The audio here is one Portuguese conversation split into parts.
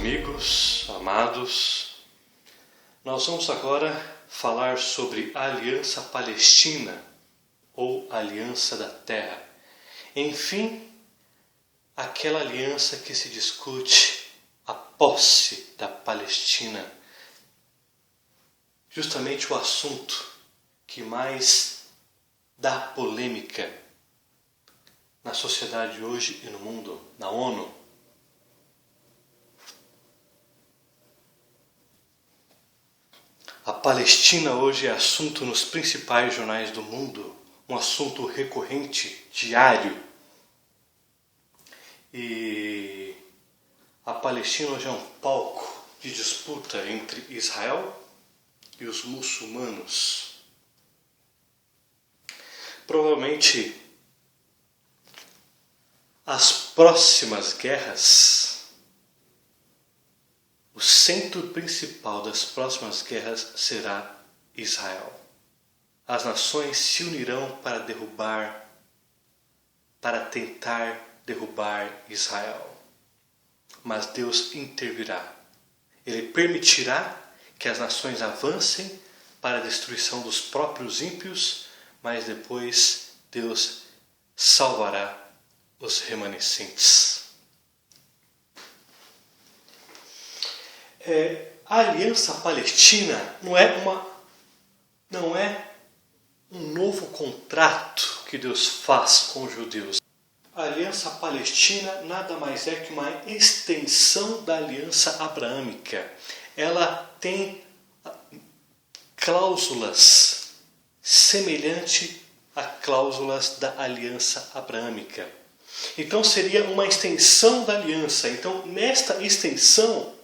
amigos, amados, nós vamos agora falar sobre a Aliança Palestina ou Aliança da Terra. Enfim, aquela aliança que se discute a posse da Palestina. Justamente o assunto que mais dá polêmica na sociedade hoje e no mundo, na ONU. A Palestina hoje é assunto nos principais jornais do mundo, um assunto recorrente, diário. E a Palestina hoje é um palco de disputa entre Israel e os muçulmanos. Provavelmente as próximas guerras, o centro principal das próximas guerras será Israel. As nações se unirão para tentar derrubar Israel. Mas Deus intervirá. Ele permitirá que as nações avancem para a destruição dos próprios ímpios, mas depois Deus salvará os remanescentes. A Aliança Palestina não é um novo contrato que Deus faz com os judeus. A Aliança Palestina nada mais é que uma extensão da Aliança Abraâmica. Ela tem cláusulas semelhantes a cláusulas da Aliança Abraâmica. Então seria uma extensão da aliança. Então nesta extensão,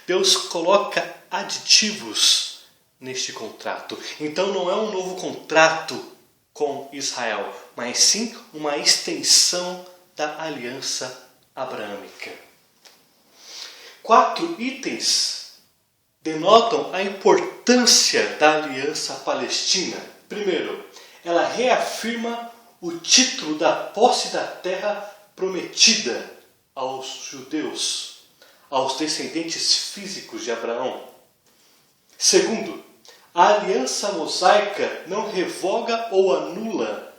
Deus coloca aditivos neste contrato. Então não é um novo contrato com Israel, mas sim uma extensão da aliança abraâmica. 4 itens denotam a importância da aliança palestina. Primeiro, ela reafirma o título da posse da terra prometida aos judeus, aos descendentes físicos de Abraão. Segundo, a aliança mosaica não revoga ou anula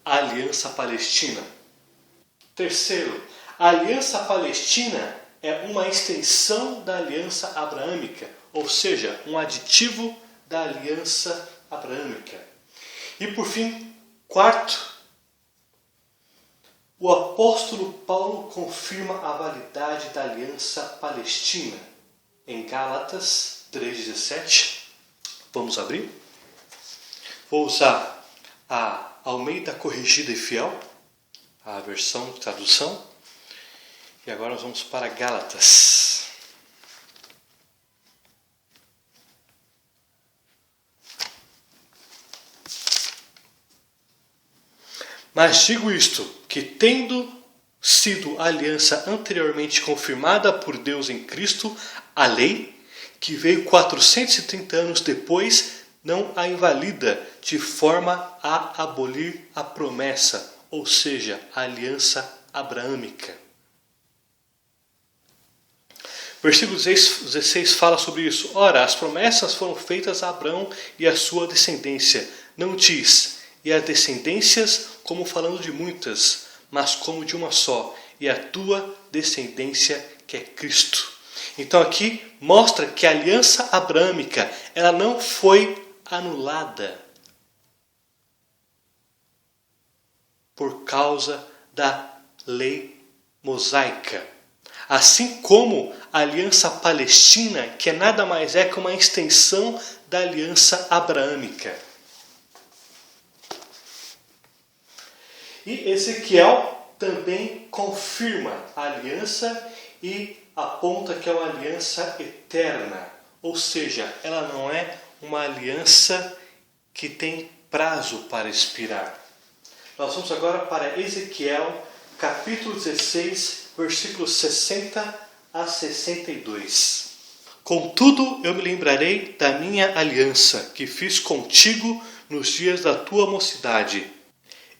a aliança palestina. Terceiro, a aliança palestina é uma extensão da aliança abraâmica, ou seja, um aditivo da aliança abraâmica. E por fim, quarto, o apóstolo Paulo confirma a validade da aliança palestina em Gálatas 3,17. Vamos abrir? Vou usar a Almeida Corrigida e Fiel, a versão de tradução. E agora nós vamos para Gálatas. Mas digo isto, que tendo sido a aliança anteriormente confirmada por Deus em Cristo, a lei, que veio 430 anos depois, não a invalida de forma a abolir a promessa, ou seja, a aliança abraâmica. Versículo 16 fala sobre isso. Ora, as promessas foram feitas a Abraão e a sua descendência. Não diz, e as descendências, como falando de muitas, mas como de uma só, e a tua descendência que é Cristo. Então aqui mostra que a aliança abraâmica, ela não foi anulada por causa da lei mosaica. Assim como a aliança palestina, que nada mais é que uma extensão da aliança abraâmica. E Ezequiel também confirma a aliança e aponta que é uma aliança eterna. Ou seja, ela não é uma aliança que tem prazo para expirar. Nós vamos agora para Ezequiel, capítulo 16, versículos 60 a 62. Contudo, eu me lembrarei da minha aliança que fiz contigo nos dias da tua mocidade,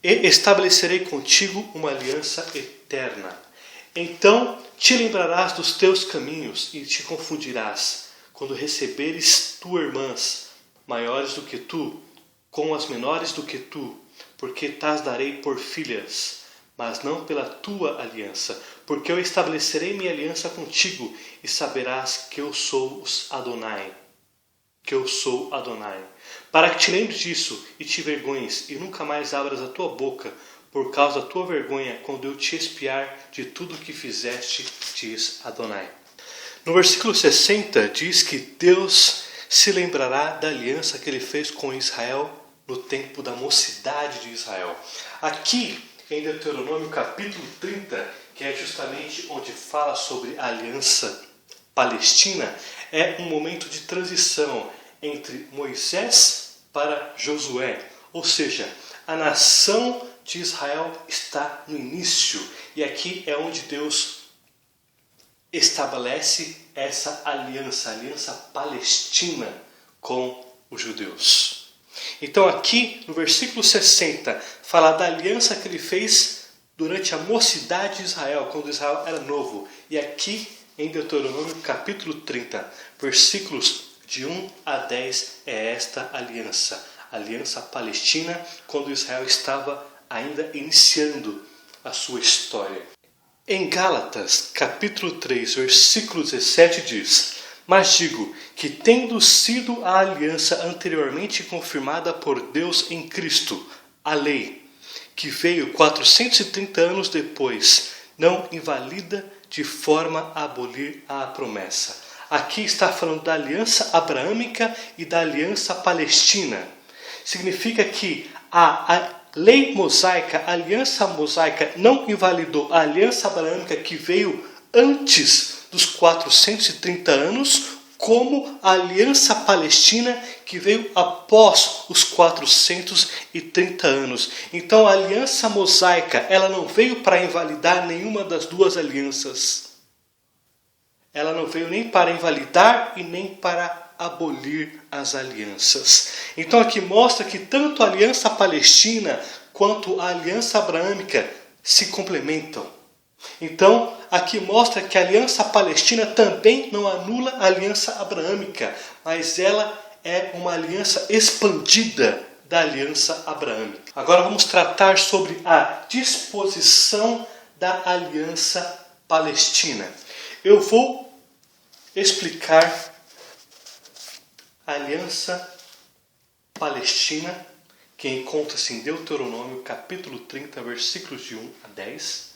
e estabelecerei contigo uma aliança eterna. Então te lembrarás dos teus caminhos e te confundirás, quando receberes tu irmãs maiores do que tu, com as menores do que tu, porque t'as darei por filhas, mas não pela tua aliança, porque eu estabelecerei minha aliança contigo, e saberás que eu sou Adonai. Que eu sou Adonai. Para que te lembres disso, e te vergonhes, e nunca mais abras a tua boca, por causa da tua vergonha, quando eu te expiar de tudo o que fizeste, diz Adonai. No versículo 60 diz que Deus se lembrará da aliança que ele fez com Israel no tempo da mocidade de Israel. Aqui em Deuteronômio capítulo 30, que é justamente onde fala sobre a aliança palestina, é um momento de transição entre Moisés para Josué. Ou seja, a nação de Israel está no início. E aqui é onde Deus estabelece essa aliança, a aliança palestina com os judeus. Então aqui no versículo 60 fala da aliança que ele fez durante a mocidade de Israel, quando Israel era novo. E aqui em Deuteronômio capítulo 30, versículos de 1 a 10 é esta aliança. A aliança palestina, quando Israel estava ainda iniciando a sua história. Em Gálatas capítulo 3, versículo 17 diz: mas digo que, tendo sido a aliança anteriormente confirmada por Deus em Cristo, a lei, que veio 430 anos depois, não invalida de forma a abolir a promessa. Aqui está falando da aliança abraâmica e da aliança palestina. Significa que a lei mosaica, a aliança mosaica, não invalidou a aliança abraâmica que veio antes dos 430 anos, como a aliança palestina que veio após os 430 anos. Então a aliança mosaica, ela não veio para invalidar nenhuma das duas alianças. Ela não veio nem para invalidar e nem para abolir as alianças. Então aqui mostra que tanto a aliança palestina quanto a aliança abraâmica se complementam. Então, aqui mostra que a aliança palestina também não anula a aliança abraâmica, mas ela é uma aliança expandida da aliança abraâmica. Agora vamos tratar sobre a disposição da aliança palestina. Eu vou explicar a aliança palestina, que encontra-se em Deuteronômio capítulo 30, versículos de 1 a 10.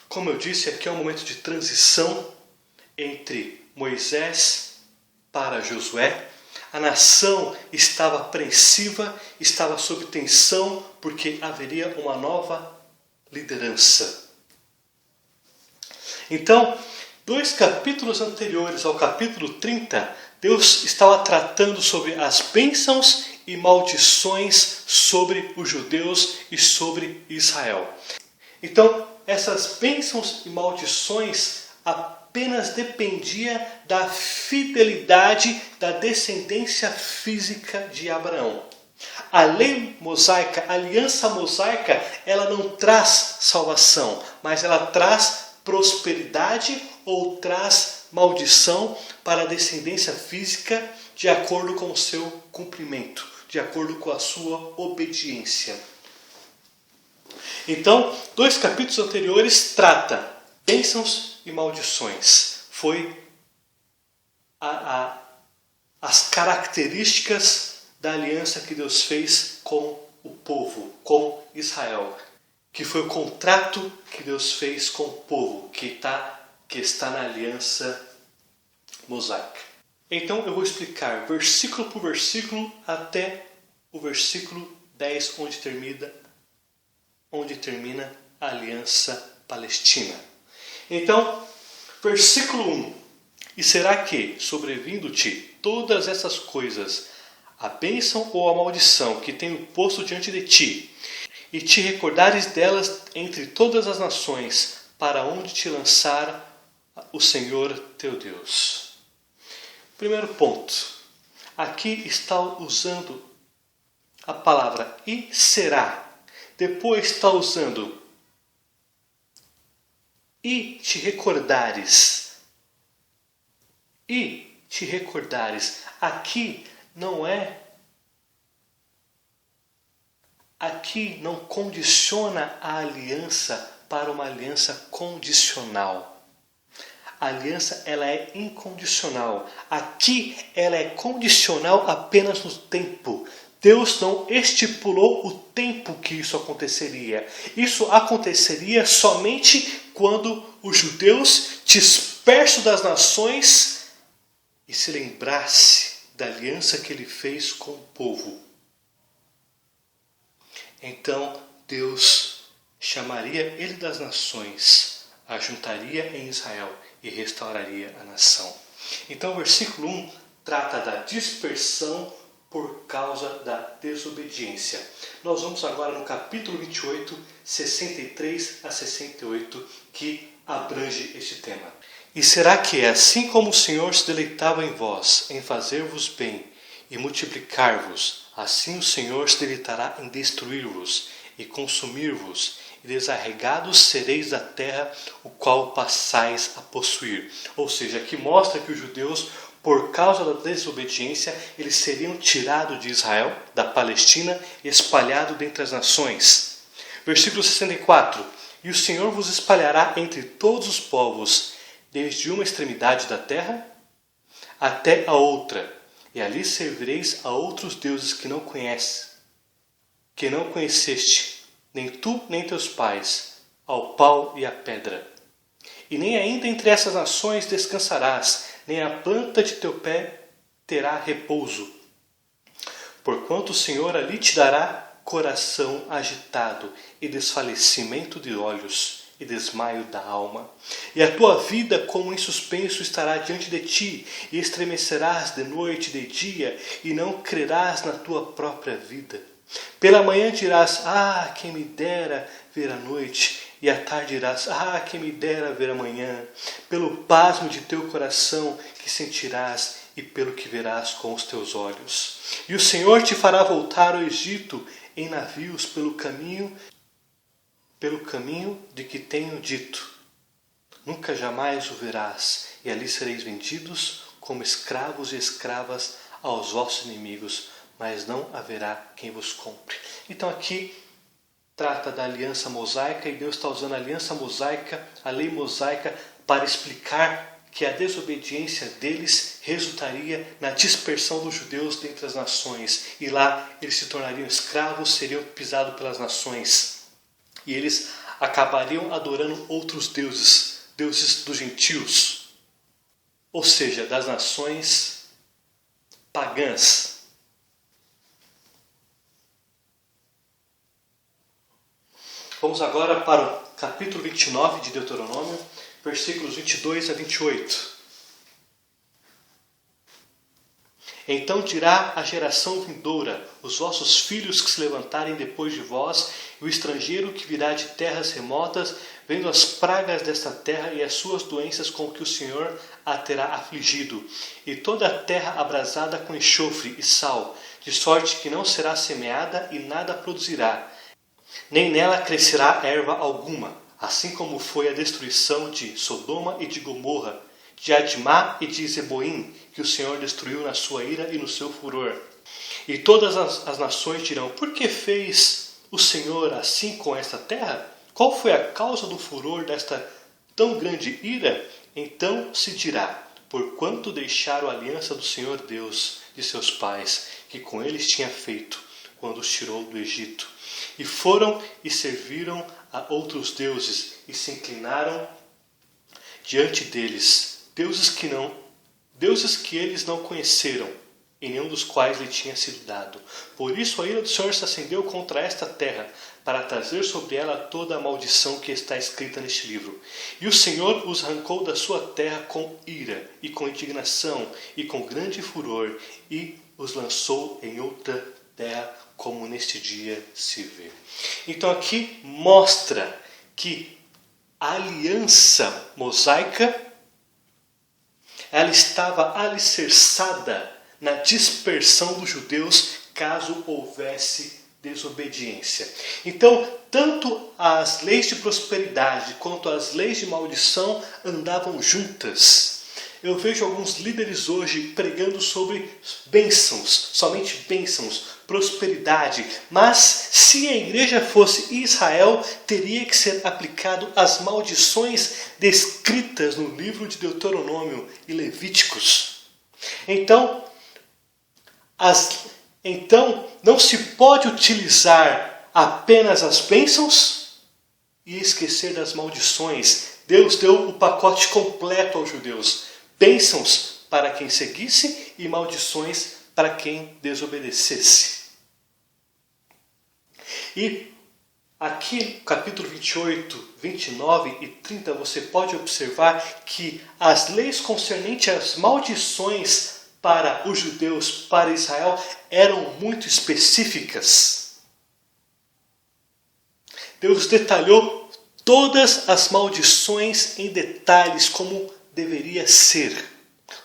Como eu disse, aqui é um momento de transição entre Moisés para Josué. A nação estava apreensiva, estava sob tensão, porque haveria uma nova liderança. Então, 2 capítulos anteriores ao capítulo 30, Deus estava tratando sobre as bênçãos e maldições sobre os judeus e sobre Israel. Então, essas bênçãos e maldições apenas dependiam da fidelidade da descendência física de Abraão. A lei mosaica, a aliança mosaica, ela não traz salvação, mas ela traz prosperidade ou traz maldição para a descendência física de acordo com o seu cumprimento, de acordo com a sua obediência. Então, 2 capítulos anteriores trata bênçãos e maldições. Foi as características da aliança que Deus fez com o povo, com Israel. Que foi o contrato que Deus fez com o povo, que está na aliança mosaica. Então eu vou explicar versículo por versículo até o versículo 10, onde termina a aliança palestina. Então, versículo 1. E será que, sobrevindo-te todas essas coisas, a bênção ou a maldição que tenho posto diante de ti, e te recordares delas entre todas as nações, para onde te lançar o Senhor teu Deus. Primeiro ponto. Aqui está usando a palavra e será. Depois está usando e te recordares. E te recordares. Aqui não condiciona a aliança para uma aliança condicional. A aliança ela é incondicional. Aqui ela é condicional apenas no tempo. Deus não estipulou o tempo que isso aconteceria. Isso aconteceria somente quando os judeus, dispersos das nações, e se lembrasse da aliança que ele fez com o povo. Então Deus chamaria ele das nações, ajuntaria em Israel e restauraria a nação. Então o versículo 1 trata da dispersão por causa da desobediência. Nós vamos agora no capítulo 28, 63 a 68, que abrange este tema. E será que é assim como o Senhor se deleitava em vós, em fazer-vos bem e multiplicar-vos, assim o Senhor se deleitará em destruir-vos e consumir-vos, e desarregados sereis da terra, o qual passais a possuir. Ou seja, aqui mostra que os judeus, por causa da desobediência, eles seriam tirados de Israel, da Palestina, e espalhados dentre as nações. Versículo 64. E o Senhor vos espalhará entre todos os povos, desde uma extremidade da terra até a outra, e ali servireis a outros deuses que não conheceste, nem tu nem teus pais, ao pau e à pedra. E nem ainda entre essas nações descansarás, nem a planta de teu pé terá repouso. Porquanto o Senhor ali te dará coração agitado, e desfalecimento de olhos, e desmaio da alma. E a tua vida como em suspenso estará diante de ti, e estremecerás de noite e de dia, e não crerás na tua própria vida. Pela manhã dirás, quem me dera ver a noite, e à tarde dirás, quem me dera ver a manhã. Pelo pasmo de teu coração que sentirás, e pelo que verás com os teus olhos. E o Senhor te fará voltar ao Egito em navios pelo caminho de que tenho dito. Nunca jamais o verás, e ali sereis vendidos como escravos e escravas aos vossos inimigos, mas não haverá quem vos compre. Então aqui trata da aliança mosaica, e Deus está usando a aliança mosaica, a lei mosaica, para explicar que a desobediência deles resultaria na dispersão dos judeus dentre as nações. E lá eles se tornariam escravos, seriam pisados pelas nações. E eles acabariam adorando outros deuses, deuses dos gentios, ou seja, das nações pagãs. Vamos agora para o capítulo 29 de Deuteronômio, versículos 22 a 28. Então dirá a geração vindoura, os vossos filhos que se levantarem depois de vós, e o estrangeiro que virá de terras remotas, vendo as pragas desta terra e as suas doenças com que o Senhor a terá afligido, e toda a terra abrasada com enxofre e sal, de sorte que não será semeada e nada produzirá, nem nela crescerá erva alguma, assim como foi a destruição de Sodoma e de Gomorra, de Admá e de Zeboim, que o Senhor destruiu na sua ira e no seu furor. E todas as nações dirão, por que fez o Senhor assim com esta terra? Qual foi a causa do furor desta tão grande ira? Então se dirá, porquanto deixaram a aliança do Senhor Deus de seus pais, que com eles tinha feito, quando os tirou do Egito. E foram e serviram a outros deuses, e se inclinaram diante deles, deuses que eles não conheceram, e nenhum dos quais lhe tinha sido dado. Por isso a ira do Senhor se acendeu contra esta terra, para trazer sobre ela toda a maldição que está escrita neste livro. E o Senhor os arrancou da sua terra com ira, e com indignação, e com grande furor, e os lançou em outra terra, como neste dia se vê. Então aqui mostra que a aliança mosaica ela estava alicerçada na dispersão dos judeus caso houvesse desobediência. Então, tanto as leis de prosperidade quanto as leis de maldição andavam juntas. Eu vejo alguns líderes hoje pregando sobre bênçãos, somente bênçãos, prosperidade. Mas se a igreja fosse Israel, teria que ser aplicado as maldições descritas no livro de Deuteronômio e Levíticos. Então, não se pode utilizar apenas as bênçãos e esquecer das maldições. Deus deu o pacote completo aos judeus. Bênçãos para quem seguisse e maldições para quem desobedecesse. E aqui no capítulo 28, 29 e 30 você pode observar que as leis concernentes às maldições para os judeus, para Israel, eram muito específicas. Deus detalhou todas as maldições em detalhes, como deveria ser.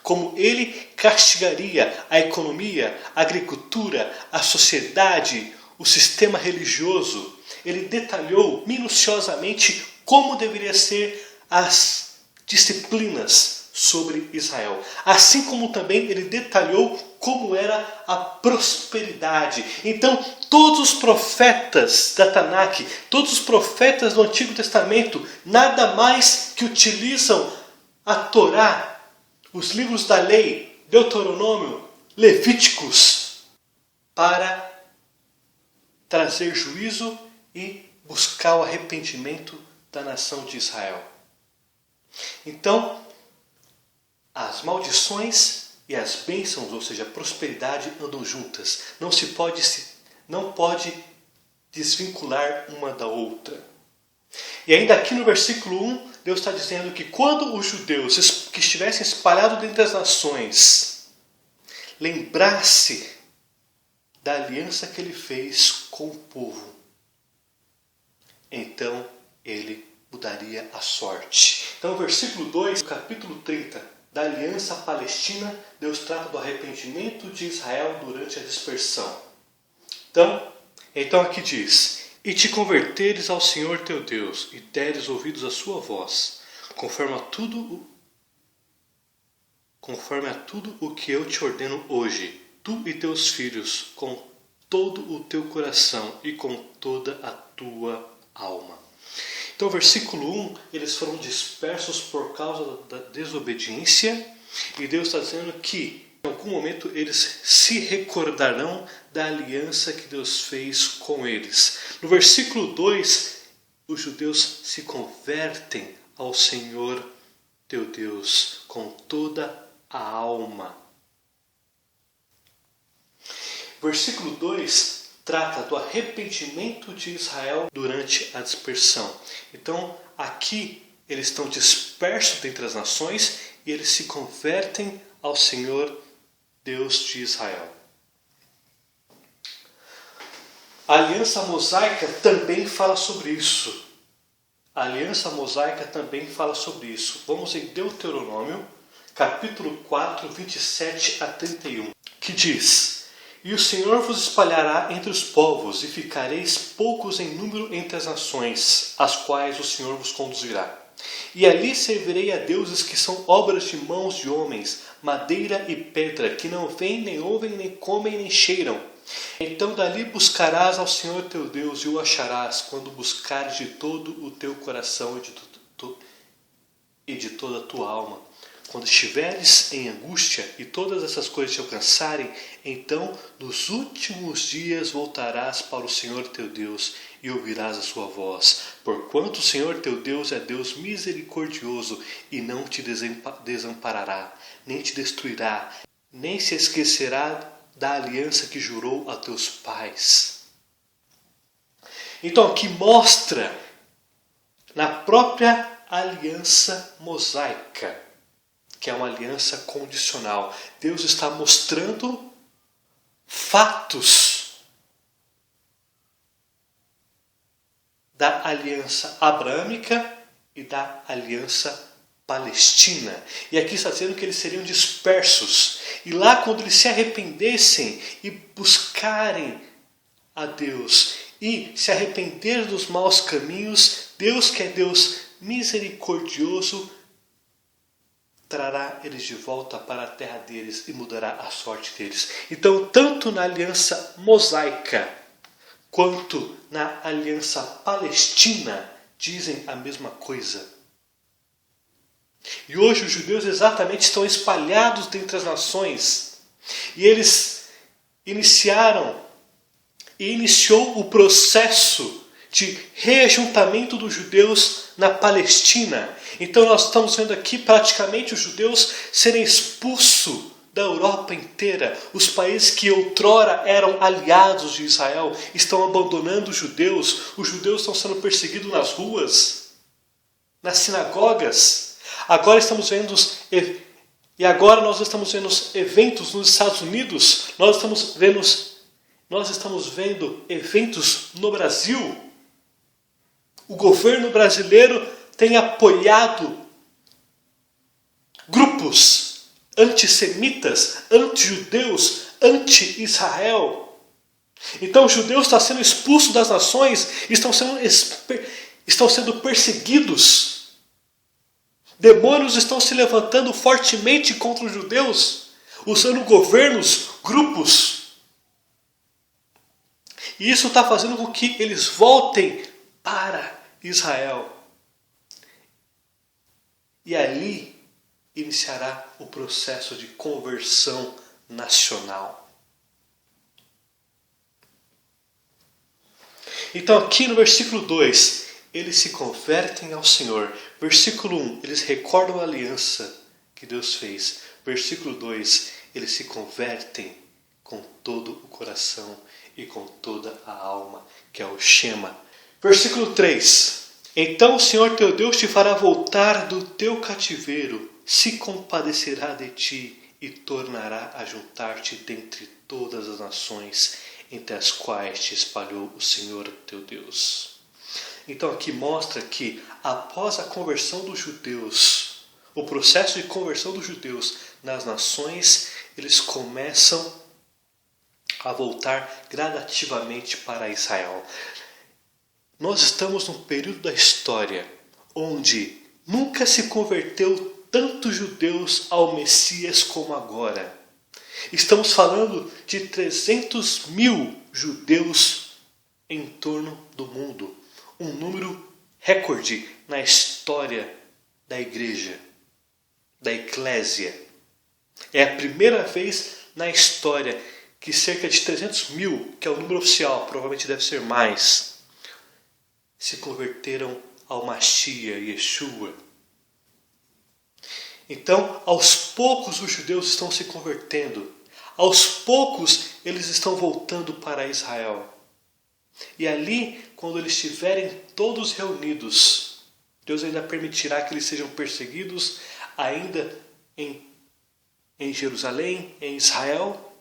Como ele castigaria a economia, a agricultura, a sociedade, o sistema religioso. Ele detalhou minuciosamente como deveria ser as disciplinas sobre Israel. Assim como também ele detalhou como era a prosperidade. Então, todos os profetas da Tanakh, todos os profetas do Antigo Testamento, nada mais que utilizam a Torá, os livros da lei, Deuteronômio, Levíticos, para trazer juízo e buscar o arrependimento da nação de Israel. Então, as maldições e as bênçãos, ou seja, a prosperidade, andam juntas. Não pode desvincular uma da outra. E ainda aqui no versículo 1, Deus está dizendo que quando os judeus que estivessem espalhados dentre as nações lembrasse da aliança que ele fez com o povo, então ele mudaria a sorte. Então, no versículo 2, do capítulo 30, da aliança palestina, Deus trata do arrependimento de Israel durante a dispersão. Então aqui diz: e te converteres ao Senhor teu Deus, e deres ouvidos à sua voz, conforme a tudo o que eu te ordeno hoje, tu e teus filhos, com todo o teu coração e com toda a tua alma. Então, versículo 1, eles foram dispersos por causa da desobediência, e Deus está dizendo que em algum momento eles se recordarão da aliança que Deus fez com eles. No versículo 2, os judeus se convertem ao Senhor teu Deus com toda a alma. Versículo 2 trata do arrependimento de Israel durante a dispersão. Então, aqui eles estão dispersos dentre as nações e eles se convertem ao Senhor Deus de Israel. A aliança mosaica também fala sobre isso. Vamos em Deuteronômio, capítulo 4, 27 a 31, que diz: e o Senhor vos espalhará entre os povos, e ficareis poucos em número entre as nações, as quais o Senhor vos conduzirá. E ali servirei a deuses que são obras de mãos de homens, madeira e pedra, que não veem, nem ouvem, nem comem, nem cheiram. Então dali buscarás ao Senhor teu Deus, e o acharás, quando buscares de todo o teu coração e de toda a tua alma. Quando estiveres em angústia e todas essas coisas te alcançarem, então nos últimos dias voltarás para o Senhor teu Deus e ouvirás a sua voz. Porquanto o Senhor teu Deus é Deus misericordioso e não te desamparará, nem te destruirá, nem se esquecerá da aliança que jurou a teus pais. Então aqui mostra na própria aliança mosaica, que é uma aliança condicional. Deus está mostrando fatos da aliança abrâmica e da aliança palestina. E aqui está dizendo que eles seriam dispersos. E lá, quando eles se arrependessem e buscarem a Deus e se arrepender dos maus caminhos, Deus, que é Deus misericordioso, trará eles de volta para a terra deles e mudará a sorte deles. Então, tanto na aliança mosaica quanto na aliança palestina dizem a mesma coisa. E hoje os judeus exatamente estão espalhados dentre as nações. E eles iniciou o processo de reajuntamento dos judeus na Palestina. Então nós estamos vendo aqui praticamente os judeus serem expulsos da Europa inteira. Os países que outrora eram aliados de Israel estão abandonando os judeus estão sendo perseguidos nas ruas, nas sinagogas. Agora nós estamos vendo eventos nos Estados Unidos, nós estamos vendo eventos no Brasil. O governo brasileiro tem apoiado grupos antissemitas, anti-judeus, anti-Israel. Então os judeus estão sendo expulsos das nações, estão sendo perseguidos. Demônios estão se levantando fortemente contra os judeus, usando governos, grupos. E isso está fazendo com que eles voltem para Israel. E ali iniciará o processo de conversão nacional. Então aqui no versículo 2, eles se convertem ao Senhor. Versículo 1, eles recordam a aliança que Deus fez. Versículo 2, eles se convertem com todo o coração e com toda a alma, que é o Shema. Versículo 3, então o Senhor teu Deus te fará voltar do teu cativeiro, se compadecerá de ti e tornará a juntar-te dentre todas as nações entre as quais te espalhou o Senhor teu Deus. Então aqui mostra que após a conversão dos judeus, o processo de conversão dos judeus nas nações, eles começam a voltar gradativamente para Israel. Nós estamos num período da história onde nunca se converteu tantos judeus ao Messias como agora. Estamos falando de 300 mil judeus em torno do mundo. Um número recorde na história da igreja, da eclésia. É a primeira vez na história que cerca de 300 mil, que é o número oficial, provavelmente deve ser mais, se converteram ao Mashiach, Yeshua. Então, aos poucos os judeus estão se convertendo. Aos poucos eles estão voltando para Israel. E ali, quando eles estiverem todos reunidos, Deus ainda permitirá que eles sejam perseguidos ainda em Jerusalém, em Israel.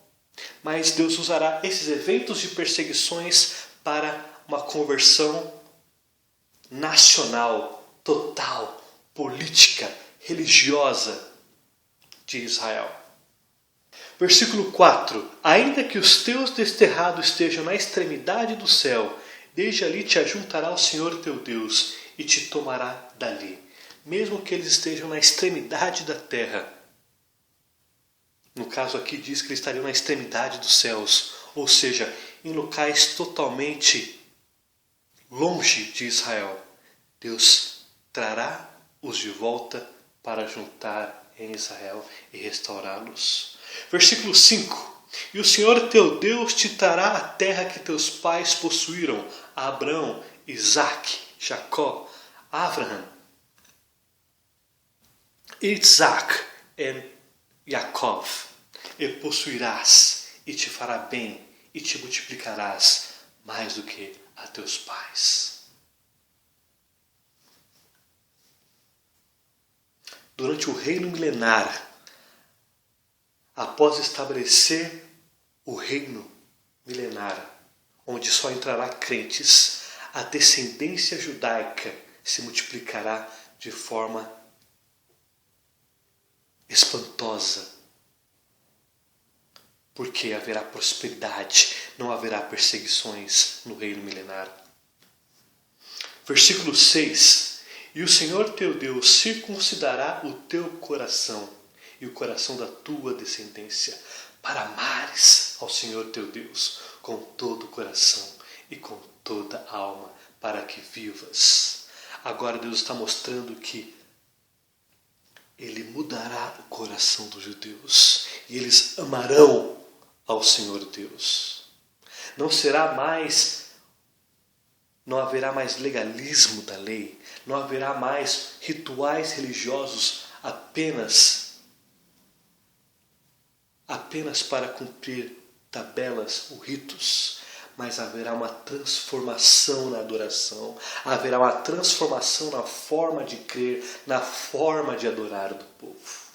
Mas Deus usará esses eventos de perseguições para uma conversão nacional, total, política, religiosa de Israel. Versículo 4. Ainda que os teus desterrados estejam na extremidade do céu, desde ali te ajuntará o Senhor teu Deus e te tomará dali. Mesmo que eles estejam na extremidade da terra. No caso aqui diz que eles estariam na extremidade dos céus, ou seja, em locais totalmente longe de Israel. Deus trará os de volta para juntar em Israel e restaurá-los. Versículo 5. E o Senhor teu Deus te dará a terra que teus pais possuíram, a Abraão, Isaque, Jacó, Abraham, Isaac e Jacó, e possuirás, e te fará bem, e te multiplicarás mais do que a teus pais. Durante o reino milenar, após estabelecer o reino milenar, onde só entrará crentes, a descendência judaica se multiplicará de forma espantosa. porque haverá prosperidade, não haverá perseguições no reino milenar. Versículo 6. E o Senhor teu Deus circuncidará o teu coração e o coração da tua descendência, para amares ao Senhor teu Deus com todo o coração e com toda a alma, para que vivas. Agora Deus está mostrando que Ele mudará o coração dos judeus e eles amarão ao Senhor Deus. Não haverá mais legalismo da lei, não haverá mais rituais religiosos apenas para cumprir tabelas ou ritos, mas haverá uma transformação na adoração, haverá uma transformação na forma de crer, na forma de adorar do povo.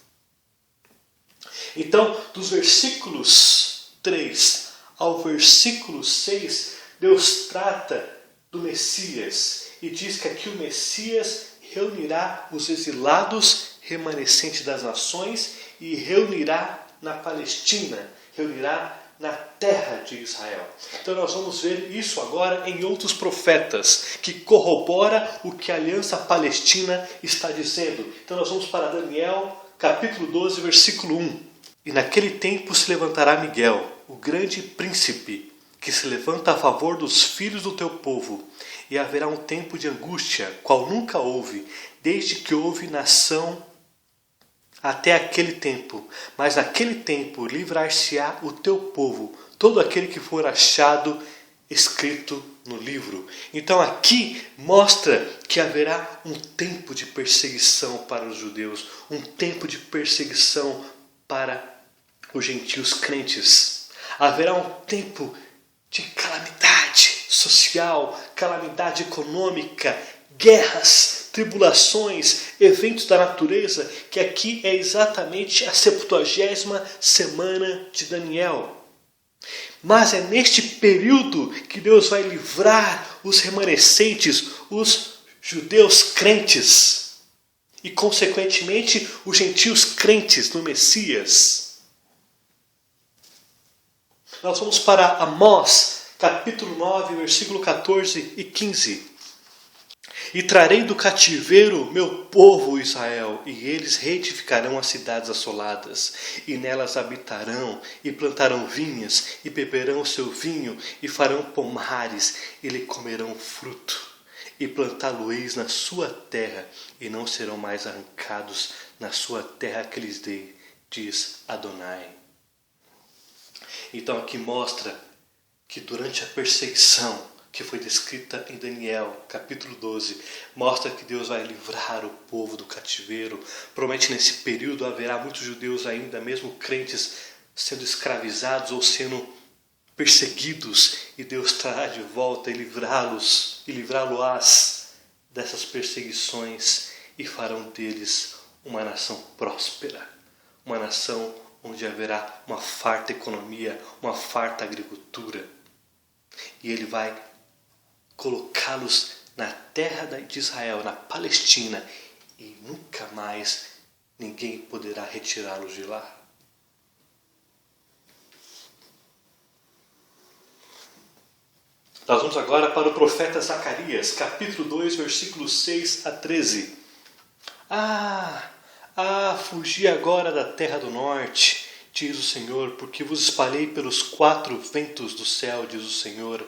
Então, dos versículos 3 ao versículo 6, Deus trata do Messias e diz que aqui o Messias reunirá os exilados remanescentes das nações e reunirá na Palestina, reunirá na terra de Israel. Então nós vamos ver isso agora em outros profetas, que corrobora o que a Aliança Palestina está dizendo. Então nós vamos para Daniel, capítulo 12, versículo 1. E naquele tempo se levantará Miguel, o grande príncipe, que se levanta a favor dos filhos do teu povo, e haverá um tempo de angústia, qual nunca houve, desde que houve nação até aquele tempo. Mas naquele tempo livrar-se-á o teu povo, todo aquele que for achado escrito no livro. Então aqui mostra que haverá um tempo de perseguição para os judeus, um tempo de perseguição para os gentios crentes. Haverá um tempo de calamidade social, calamidade econômica, guerras, tribulações, eventos da natureza, que aqui é exatamente a 70ª semana de Daniel. Mas é neste período que Deus vai livrar os remanescentes, os judeus crentes e, consequentemente, os gentios crentes no Messias. Nós vamos para Amós, capítulo 9, versículo 14 e 15. E trarei do cativeiro meu povo Israel, e eles reedificarão as cidades assoladas, e nelas habitarão, e plantarão vinhas, e beberão o seu vinho, e farão pomares, e lhe comerão fruto. E plantá-lo-eis na sua terra, e não serão mais arrancados na sua terra que lhes dei, diz Adonai. Então aqui mostra que durante a perseguição que foi descrita em Daniel, capítulo 12, mostra que Deus vai livrar o povo do cativeiro. Provavelmente nesse período haverá muitos judeus ainda, mesmo crentes, sendo escravizados ou sendo perseguidos, e Deus trará de volta e livrá-los dessas perseguições, e farão deles uma nação próspera, uma nação onde haverá uma farta economia, uma farta agricultura. E Ele vai colocá-los na terra de Israel, na Palestina, e nunca mais ninguém poderá retirá-los de lá. Nós vamos agora para o profeta Zacarias, capítulo 2, versículos 6 a 13. Fugi agora da terra do norte, diz o Senhor, porque vos espalhei pelos 4 ventos do céu, diz o Senhor.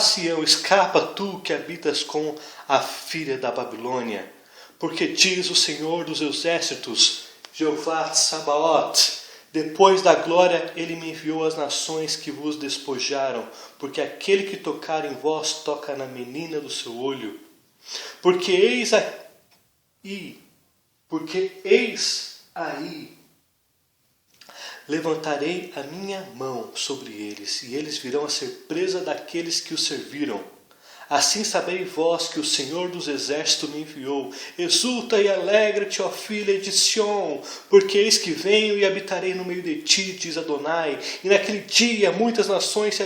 Sião, escapa tu que habitas com a filha da Babilônia, porque diz o Senhor dos exércitos, Jeová Tsabaoth, depois da glória ele me enviou às nações que vos despojaram, porque aquele que tocar em vós toca na menina do seu olho. Porque eis aí levantarei a minha mão sobre eles, e eles virão a ser presa daqueles que os serviram. Assim sabei vós que o Senhor dos Exércitos me enviou. Exulta e alegra-te, ó filha de Sião, porque eis que venho e habitarei no meio de ti, diz Adonai. E naquele dia muitas nações se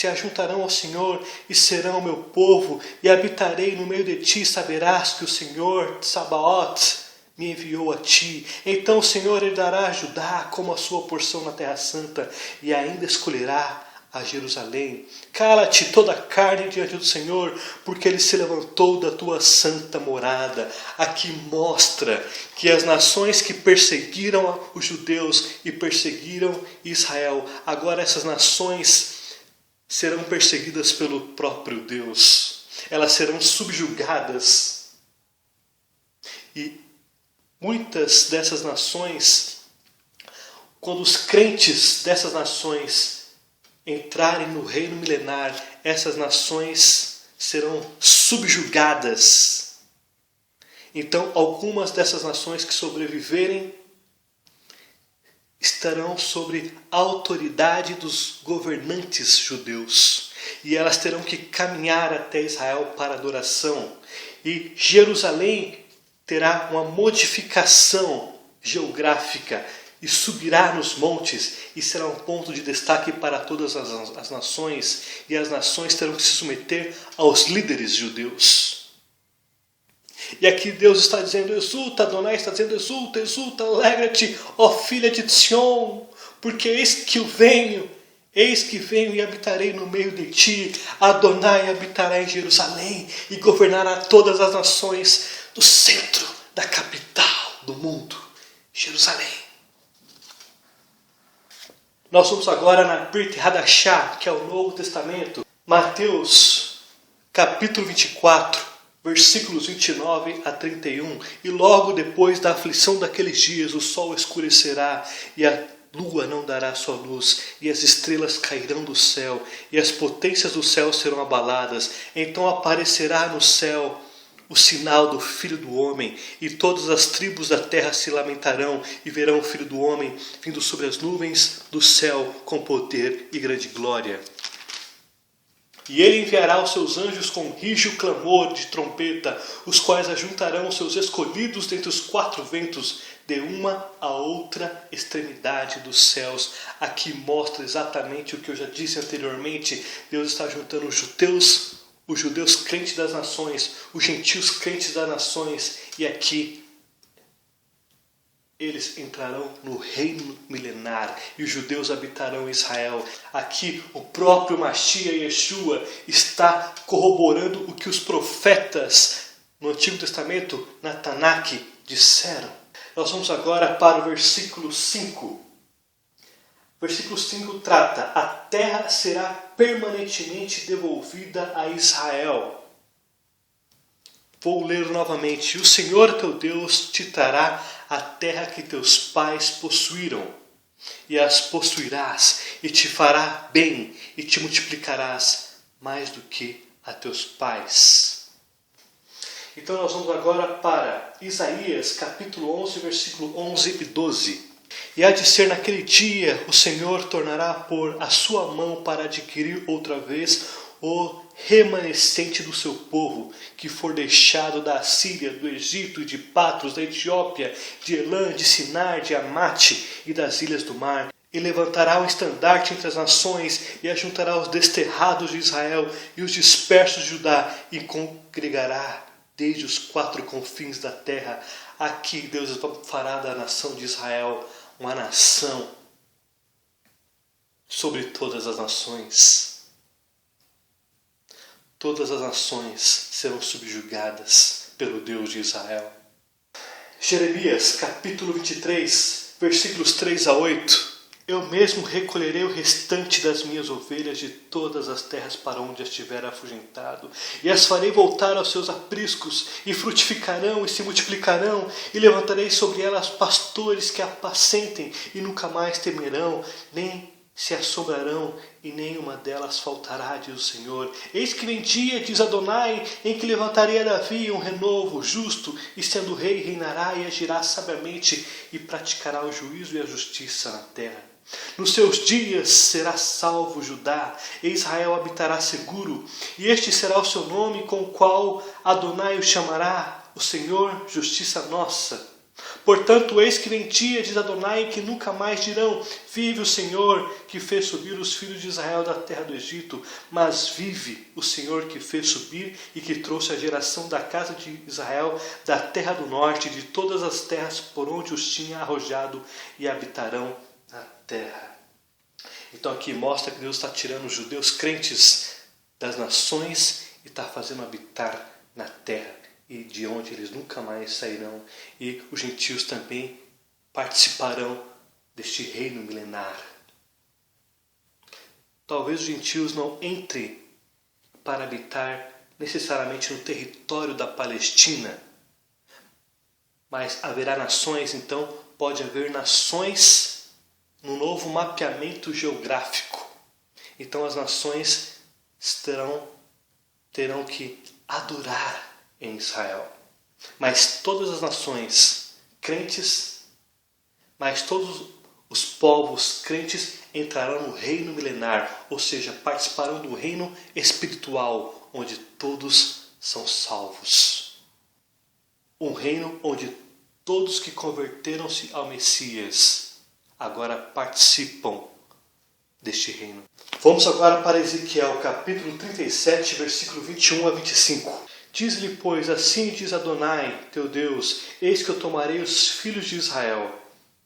ajuntarão ao Senhor e serão meu povo, e habitarei no meio de ti, saberás que o Senhor Tsabaoth me enviou a ti. Então o Senhor lhe dará a Judá como a sua porção na terra santa, e ainda escolherá a Jerusalém. Cala-te toda a carne diante do Senhor, porque Ele se levantou da tua santa morada. Aqui mostra que as nações que perseguiram os judeus e perseguiram Israel, agora essas nações serão perseguidas pelo próprio Deus. Elas serão subjugadas. E muitas dessas nações, quando os crentes dessas nações entrarem no reino milenar, essas nações serão subjugadas. Então, algumas dessas nações que sobreviverem estarão sob a autoridade dos governantes judeus. E elas terão que caminhar até Israel para adoração. E Jerusalém terá uma modificação geográfica e subirá nos montes e será um ponto de destaque para todas as nações, e as nações terão que se submeter aos líderes judeus. E aqui Deus está dizendo: exulta, Adonai está dizendo: exulta, exulta, alegra-te, ó filha de Sion, porque eis que venho e habitarei no meio de ti. Adonai habitará em Jerusalém e governará todas as nações do centro da capital do mundo, Jerusalém. Nós vamos agora na Brit Hadashah, que é o Novo Testamento, Mateus capítulo 24, versículos 29 a 31. E logo depois da aflição daqueles dias, o sol escurecerá e a lua não dará sua luz, e as estrelas cairão do céu, e as potências do céu serão abaladas. Então aparecerá no céu o sinal do Filho do Homem, e todas as tribos da terra se lamentarão e verão o Filho do Homem vindo sobre as nuvens do céu com poder e grande glória. E ele enviará os seus anjos com rijo clamor de trompeta, os quais ajuntarão os seus escolhidos dentre os quatro ventos, de uma a outra extremidade dos céus. Aqui mostra exatamente o que eu já disse anteriormente. Deus está juntando os judeus crentes das nações, os gentios crentes das nações, e aqui eles entrarão no reino milenar, e os judeus habitarão em Israel. Aqui o próprio Mashiach Yeshua está corroborando o que os profetas no Antigo Testamento, na Tanakh, disseram. Nós vamos agora para o versículo 5. Versículo 5 trata: a terra será permanentemente devolvida a Israel. Vou ler novamente: o Senhor teu Deus te trará a terra que teus pais possuíram, e as possuirás, e te fará bem, e te multiplicarás mais do que a teus pais. Então nós vamos agora para Isaías capítulo 11, versículo 11 e 12. E há de ser naquele dia, o Senhor tornará a pôr a sua mão para adquirir outra vez o remanescente do seu povo, que for deixado da Assíria, do Egito, de Patros, da Etiópia, de Elã, de Sinar, de Amate e das ilhas do mar. E levantará um estandarte entre as nações, e ajuntará os desterrados de Israel e os dispersos de Judá, e congregará desde os quatro confins da terra. Aqui Deus fará da nação de Israel uma nação sobre todas as nações. Todas as nações serão subjugadas pelo Deus de Israel. Jeremias capítulo 23, versículos 3 a 8. Eu mesmo recolherei o restante das minhas ovelhas de todas as terras para onde as tiver afugentado, e as farei voltar aos seus apriscos, e frutificarão e se multiplicarão, e levantarei sobre elas pastores que apacentem, e nunca mais temerão, nem se assombrarão, e nenhuma delas faltará, diz o Senhor. Eis que vem dia, diz Adonai, em que levantarei a Davi um renovo justo, e sendo rei reinará e agirá sabiamente, e praticará o juízo e a justiça na terra. Nos seus dias será salvo Judá, e Israel habitará seguro, e este será o seu nome com o qual Adonai o chamará, o Senhor, justiça nossa. Portanto, eis que vem dia, diz Adonai, que nunca mais dirão: vive o Senhor que fez subir os filhos de Israel da terra do Egito, mas vive o Senhor que fez subir e que trouxe a geração da casa de Israel da terra do norte, de todas as terras por onde os tinha arrojado, e habitarão na terra. Então aqui mostra que Deus está tirando os judeus crentes das nações e está fazendo habitar na terra, e de onde eles nunca mais sairão. E os gentios também participarão deste reino milenar. Talvez os gentios não entrem para habitar necessariamente no território da Palestina, mas haverá nações, então pode haver nações no novo mapeamento geográfico. Então as nações terão que adorar em Israel. Mas todas as nações crentes, mas todos os povos crentes entrarão no reino milenar, ou seja, participarão do reino espiritual, onde todos são salvos. Um reino onde todos que converteram-se ao Messias agora participam deste reino. Vamos agora para Ezequiel, capítulo 37, versículo 21 a 25. Diz-lhe, pois, assim diz Adonai, teu Deus: eis que eu tomarei os filhos de Israel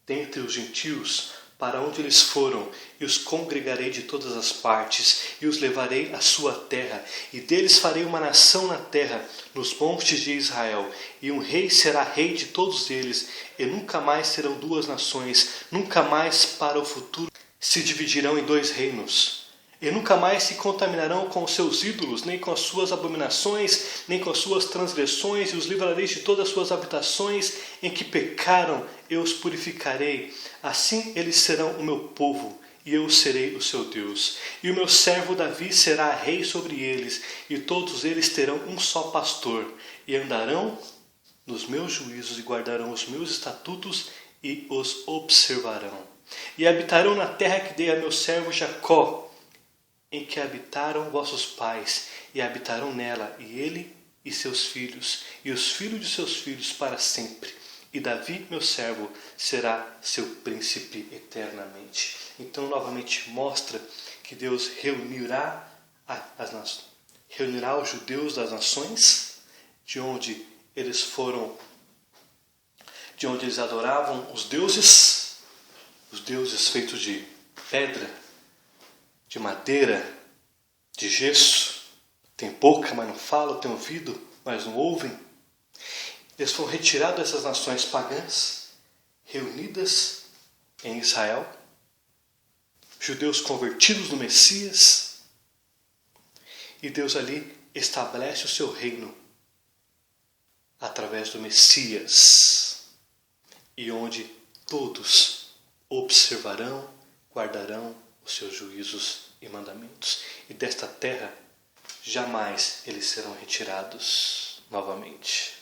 dentre os gentios, para onde eles foram, e os congregarei de todas as partes, e os levarei à sua terra, e deles farei uma nação na terra, nos montes de Israel, e um rei será rei de todos eles, e nunca mais serão duas nações, nunca mais para o futuro se dividirão em dois reinos. E nunca mais se contaminarão com os seus ídolos, nem com as suas abominações, nem com as suas transgressões, e os livrarei de todas as suas habitações em que pecaram, eu os purificarei. Assim eles serão o meu povo, e eu serei o seu Deus. E o meu servo Davi será rei sobre eles, e todos eles terão um só pastor, e andarão nos meus juízos, e guardarão os meus estatutos, e os observarão. E habitarão na terra que dei a meu servo Jacó, em que habitaram vossos pais, e habitarão nela, e ele e seus filhos, e os filhos de seus filhos para sempre. E Davi, meu servo, será seu príncipe eternamente. Então, novamente mostra que Deus reunirá os judeus das nações, de onde eles adoravam os deuses feitos de pedra, de madeira, de gesso. Tem boca, mas não falam, tem ouvido, mas não ouvem. Eles foram retirados dessas nações pagãs, reunidas em Israel, judeus convertidos no Messias, e Deus ali estabelece o seu reino através do Messias, e onde todos observarão, guardarão os seus juízos e mandamentos, e desta terra jamais eles serão retirados novamente.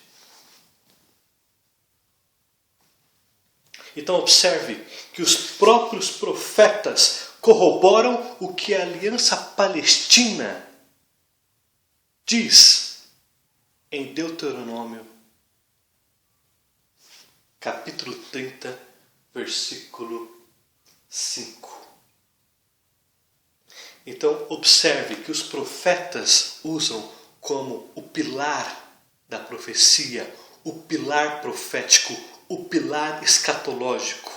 Então observe que os próprios profetas corroboram o que a Aliança Palestina diz em Deuteronômio, capítulo 30, versículo 5. Então observe que os profetas usam como o pilar da profecia, o pilar profético, o pilar escatológico,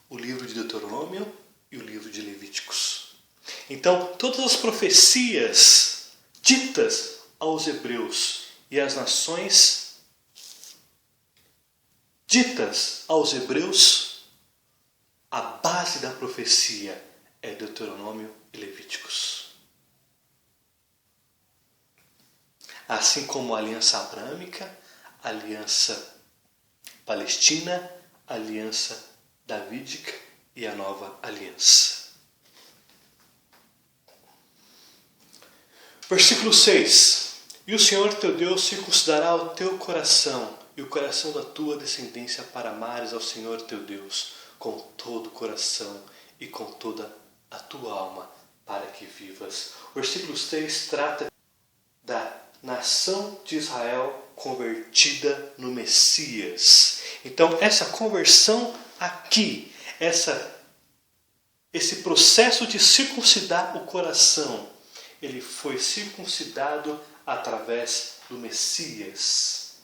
o livro de Deuteronômio e o livro de Levíticos. Então todas as profecias ditas aos hebreus e às nações ditas aos hebreus, a base da profecia é Deuteronômio e Levíticos. Assim como a aliança abrâmica, a aliança palestina, a aliança davídica e a nova aliança. Versículo 6. E o Senhor teu Deus circuncidará o teu coração e o coração da tua descendência para amares ao Senhor teu Deus com todo o coração e com toda a tua alma, para que vivas. O versículo 6 trata da nação de Israel convertida no Messias. Então, essa conversão aqui, esse processo de circuncidar o coração, ele foi circuncidado através do Messias.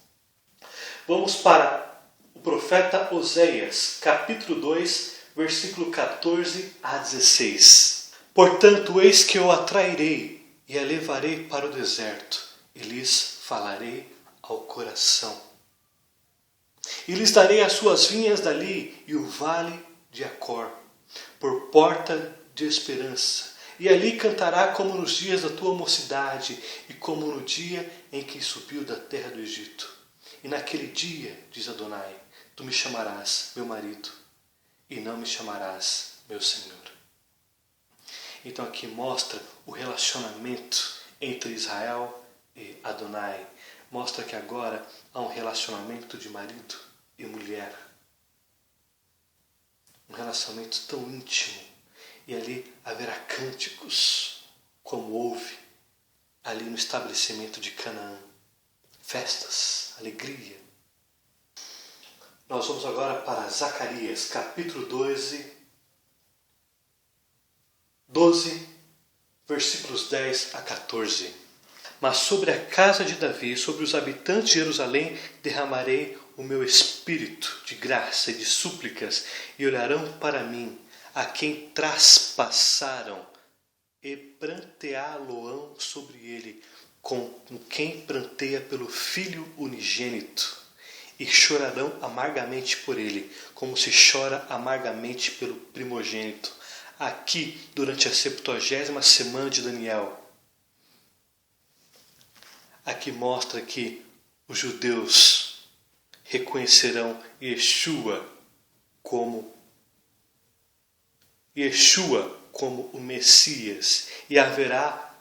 Vamos para o profeta Oséias, capítulo 2, versículo 14 a 16. Portanto, eis que eu atrairei e a levarei para o deserto, e lhes falarei ao coração. E lhes darei as suas vinhas dali e o vale de Acor, por porta de esperança. E ali cantará como nos dias da tua mocidade e como no dia em que subiu da terra do Egito. E naquele dia, diz Adonai, tu me chamarás meu marido e não me chamarás meu Senhor. Então aqui mostra o relacionamento entre Israel e Adonai. Mostra que agora há um relacionamento de marido e mulher. Um relacionamento tão íntimo. E ali haverá cânticos, como houve ali no estabelecimento de Canaã. Festas, alegria. Nós vamos agora para Zacarias, capítulo 12, versículos 10 a 14. Mas sobre a casa de Davi, sobre os habitantes de Jerusalém, derramarei o meu espírito de graça e de súplicas, e olharão para mim, a quem traspassaram, e pranteá-lo-ão sobre ele, com quem pranteia pelo filho unigênito, e chorarão amargamente por ele, como se chora amargamente pelo primogênito. Aqui, durante a 70ª semana de Daniel, aqui mostra que os judeus reconhecerão Yeshua como o Messias, e haverá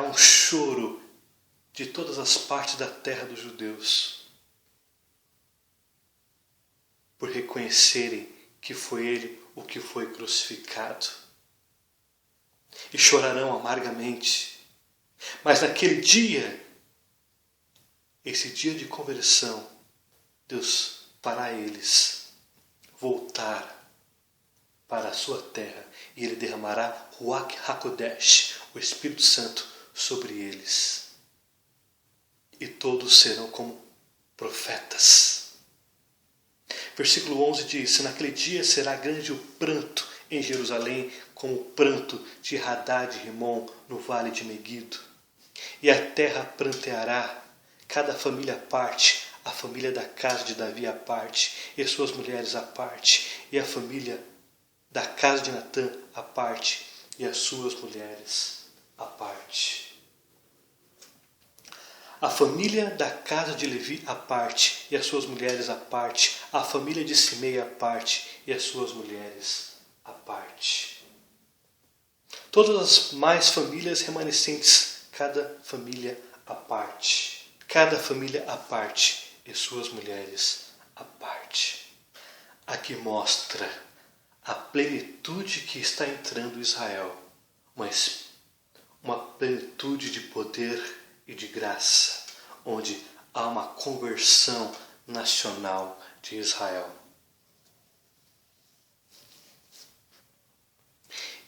um choro de todas as partes da terra dos judeus, por reconhecerem que foi ele o que foi crucificado. E chorarão amargamente. Mas naquele dia, esse dia de conversão, Deus fará eles voltar para a sua terra, e ele derramará Ruach HaKodesh, o Espírito Santo, sobre eles. E todos serão como profetas. Versículo 11 diz: naquele dia será grande o pranto em Jerusalém, como o pranto de Hadad e Rimon no vale de Megido. E a terra pranteará, cada família à parte, a família da casa de Davi à parte, e as suas mulheres à parte, e a família da casa de Natã à parte, e as suas mulheres à parte. A família da casa de Levi à parte, e as suas mulheres à parte, a família de Simei à parte, e as suas mulheres à parte. Todas as mais famílias remanescentes, cada família à parte. Cada família à parte, e suas mulheres à parte. Aqui mostra a plenitude que está entrando Israel, uma plenitude de poder e de graça, onde há uma conversão nacional de Israel.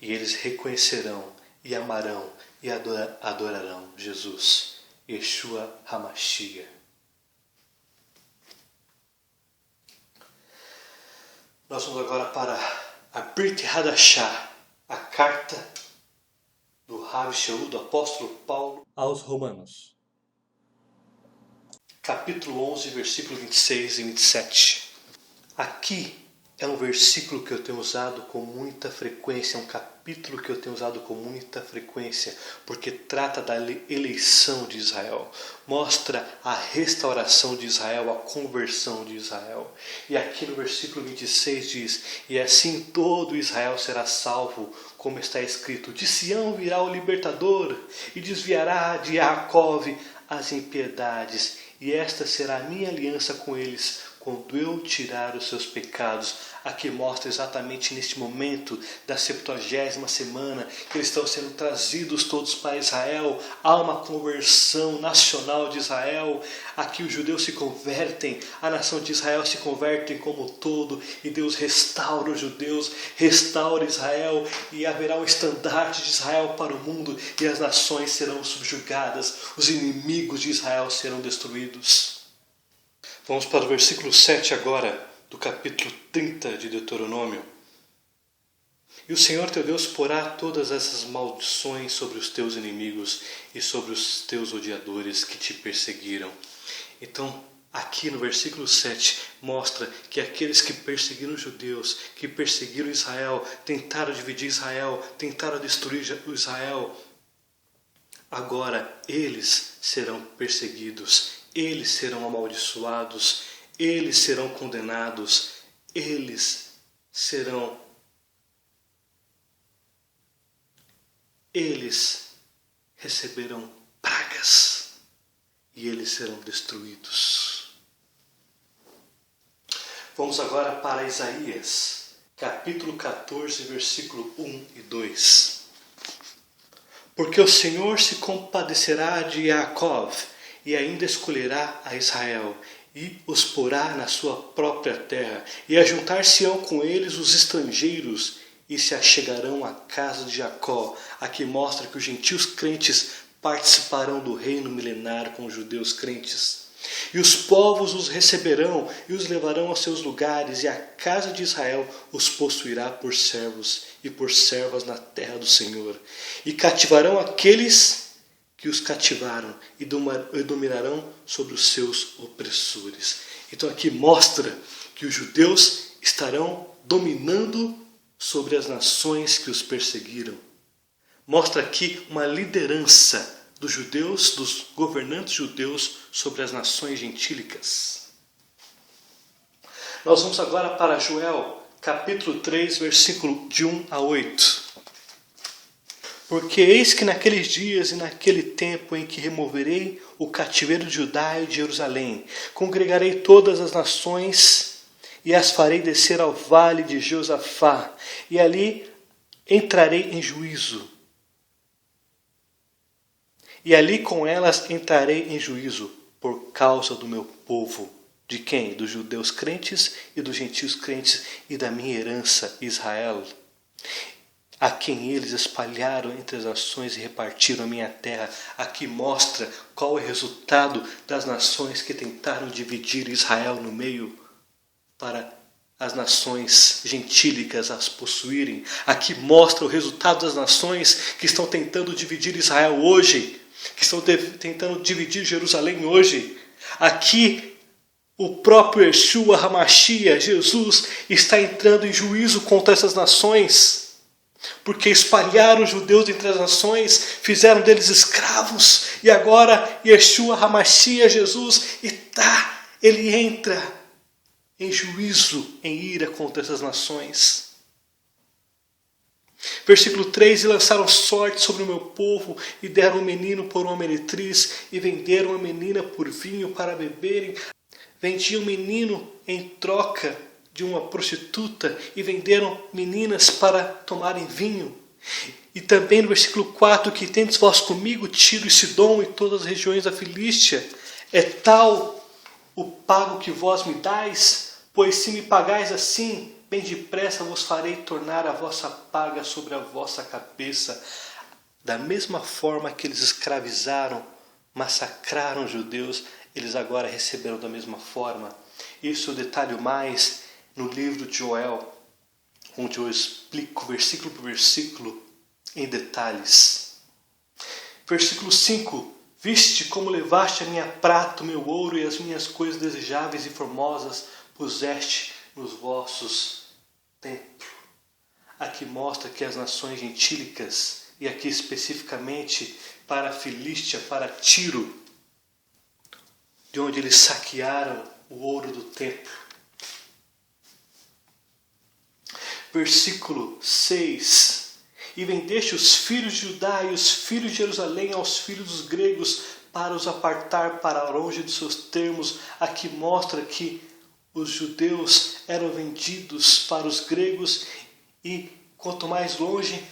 E eles reconhecerão e amarão e adorarão Jesus, Yeshua HaMashiach. Nós vamos agora para a Brit Hadashah, a carta do Rav Shaul, do apóstolo Paulo aos Romanos. Capítulo 11, versículo 26 e 27. Aqui é um versículo que eu tenho usado com muita frequência, é um capítulo que eu tenho usado com muita frequência, porque trata da eleição de Israel, mostra a restauração de Israel, a conversão de Israel. E aqui no versículo 26 diz: e assim todo Israel será salvo, como está escrito: de Sião virá o libertador, e desviará de Jacove as impiedades, e esta será a minha aliança com eles, quando eu tirar os seus pecados. Aqui mostra exatamente neste momento da 70ª semana que eles estão sendo trazidos todos para Israel. Há uma conversão nacional de Israel. Aqui os judeus se convertem, a nação de Israel se converte como um todo e Deus restaura os judeus, restaura Israel e haverá um estandarte de Israel para o mundo e as nações serão subjugadas, os inimigos de Israel serão destruídos. Vamos para o versículo 7 agora, do capítulo 30 de Deuteronômio. E o Senhor teu Deus porá todas essas maldições sobre os teus inimigos e sobre os teus odiadores que te perseguiram. Então, aqui no versículo 7, mostra que aqueles que perseguiram os judeus, que perseguiram Israel, tentaram dividir Israel, tentaram destruir Israel, agora eles serão perseguidos, eles serão amaldiçoados, eles serão condenados, eles receberão pragas e eles serão destruídos. Vamos agora para Isaías, capítulo 14, versículo 1 e 2. Porque o Senhor se compadecerá de Jacó e ainda escolherá a Israel, e os porá na sua própria terra, e ajuntar-se-ão com eles os estrangeiros, e se achegarão à casa de Jacó. Aqui mostra que os gentios crentes participarão do reino milenar com os judeus crentes. E os povos os receberão e os levarão aos seus lugares, e a casa de Israel os possuirá por servos e por servas na terra do Senhor. E cativarão aqueles que os cativaram e dominarão sobre os seus opressores. Então aqui mostra que os judeus estarão dominando sobre as nações que os perseguiram. Mostra aqui uma liderança dos judeus, dos governantes judeus sobre as nações gentílicas. Nós vamos agora para Joel, capítulo 3, versículo de 1 a 8. Porque eis que naqueles dias e naquele tempo em que removerei o cativeiro de Judá e de Jerusalém, congregarei todas as nações e as farei descer ao vale de Josafá, e ali entrarei em juízo. E ali com elas entrarei em juízo, por causa do meu povo. De quem? Dos judeus crentes e dos gentios crentes e da minha herança, Israel, a quem eles espalharam entre as nações e repartiram a minha terra. Aqui mostra qual é o resultado das nações que tentaram dividir Israel no meio para as nações gentílicas as possuírem. Aqui mostra o resultado das nações que estão tentando dividir Israel hoje, que estão tentando dividir Jerusalém hoje. Aqui o próprio Yeshua HaMashiach, Jesus, está entrando em juízo contra essas nações, porque espalharam os judeus entre as nações, fizeram deles escravos, e agora Yeshua HaMashiach, Jesus, ele entra em juízo, em ira contra essas nações. Versículo 3, e lançaram sorte sobre o meu povo, e deram um menino por uma meretriz, e venderam uma menina por vinho para beberem. Vendiam um menino em troca de uma prostituta, e venderam meninas para tomarem vinho. E também no versículo 4, que tendes vós comigo Tiro e Sidom e todas as regiões da Filístia, é tal o pago que vós me dais? Pois se me pagais assim, bem depressa vos farei tornar a vossa paga sobre a vossa cabeça. Da mesma forma que eles escravizaram, massacraram os judeus, eles agora receberam da mesma forma. Isso eu detalho mais no livro de Joel, onde eu explico versículo por versículo em detalhes. Versículo 5. Viste como levaste a minha prata, o meu ouro e as minhas coisas desejáveis e formosas puseste nos vossos templos. Aqui mostra que as nações gentílicas, e aqui especificamente para a Filístia, para Tiro, de onde eles saquearam o ouro do templo. Versículo 6. E vendeste os filhos de Judá e os filhos de Jerusalém aos filhos dos gregos para os apartar para longe dos seus termos. Aqui mostra que os judeus eram vendidos para os gregos e quanto mais longe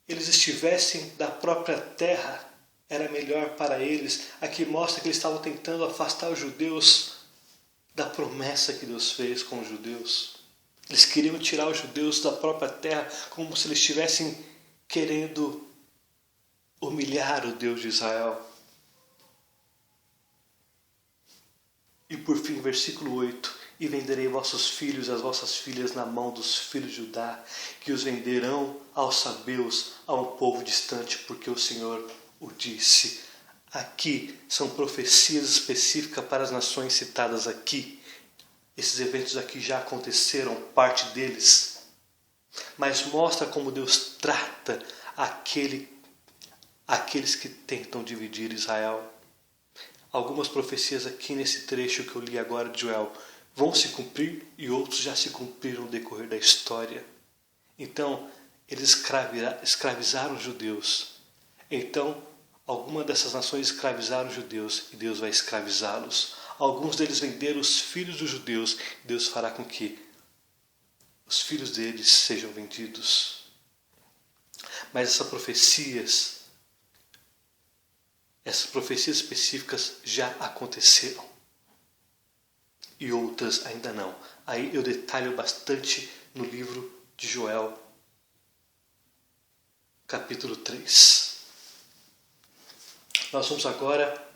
eles estivessem da própria terra, era melhor para eles. Aqui mostra que eles estavam tentando afastar os judeus da promessa que Deus fez com os judeus. Eles queriam tirar os judeus da própria terra, como se eles estivessem querendo humilhar o Deus de Israel. E por fim, versículo 8: e venderei vossos filhos e as vossas filhas na mão dos filhos de Judá, que os venderão aos sabeus, a um povo distante, porque o Senhor o disse. Aqui são profecias específicas para as nações citadas aqui. Esses eventos aqui já aconteceram, parte deles. Mas mostra como Deus trata aqueles que tentam dividir Israel. Algumas profecias aqui nesse trecho que eu li agora de Joel vão se cumprir e outros já se cumpriram no decorrer da história. Então, eles escravizaram os judeus. Então, algumas dessas nações escravizaram os judeus e Deus vai escravizá-los. Alguns deles venderam os filhos dos judeus e Deus fará com que os filhos deles sejam vendidos. Mas essas profecias específicas já aconteceram. E outras ainda não. Aí eu detalho bastante no livro de Joel, capítulo 3. Nós vamos agora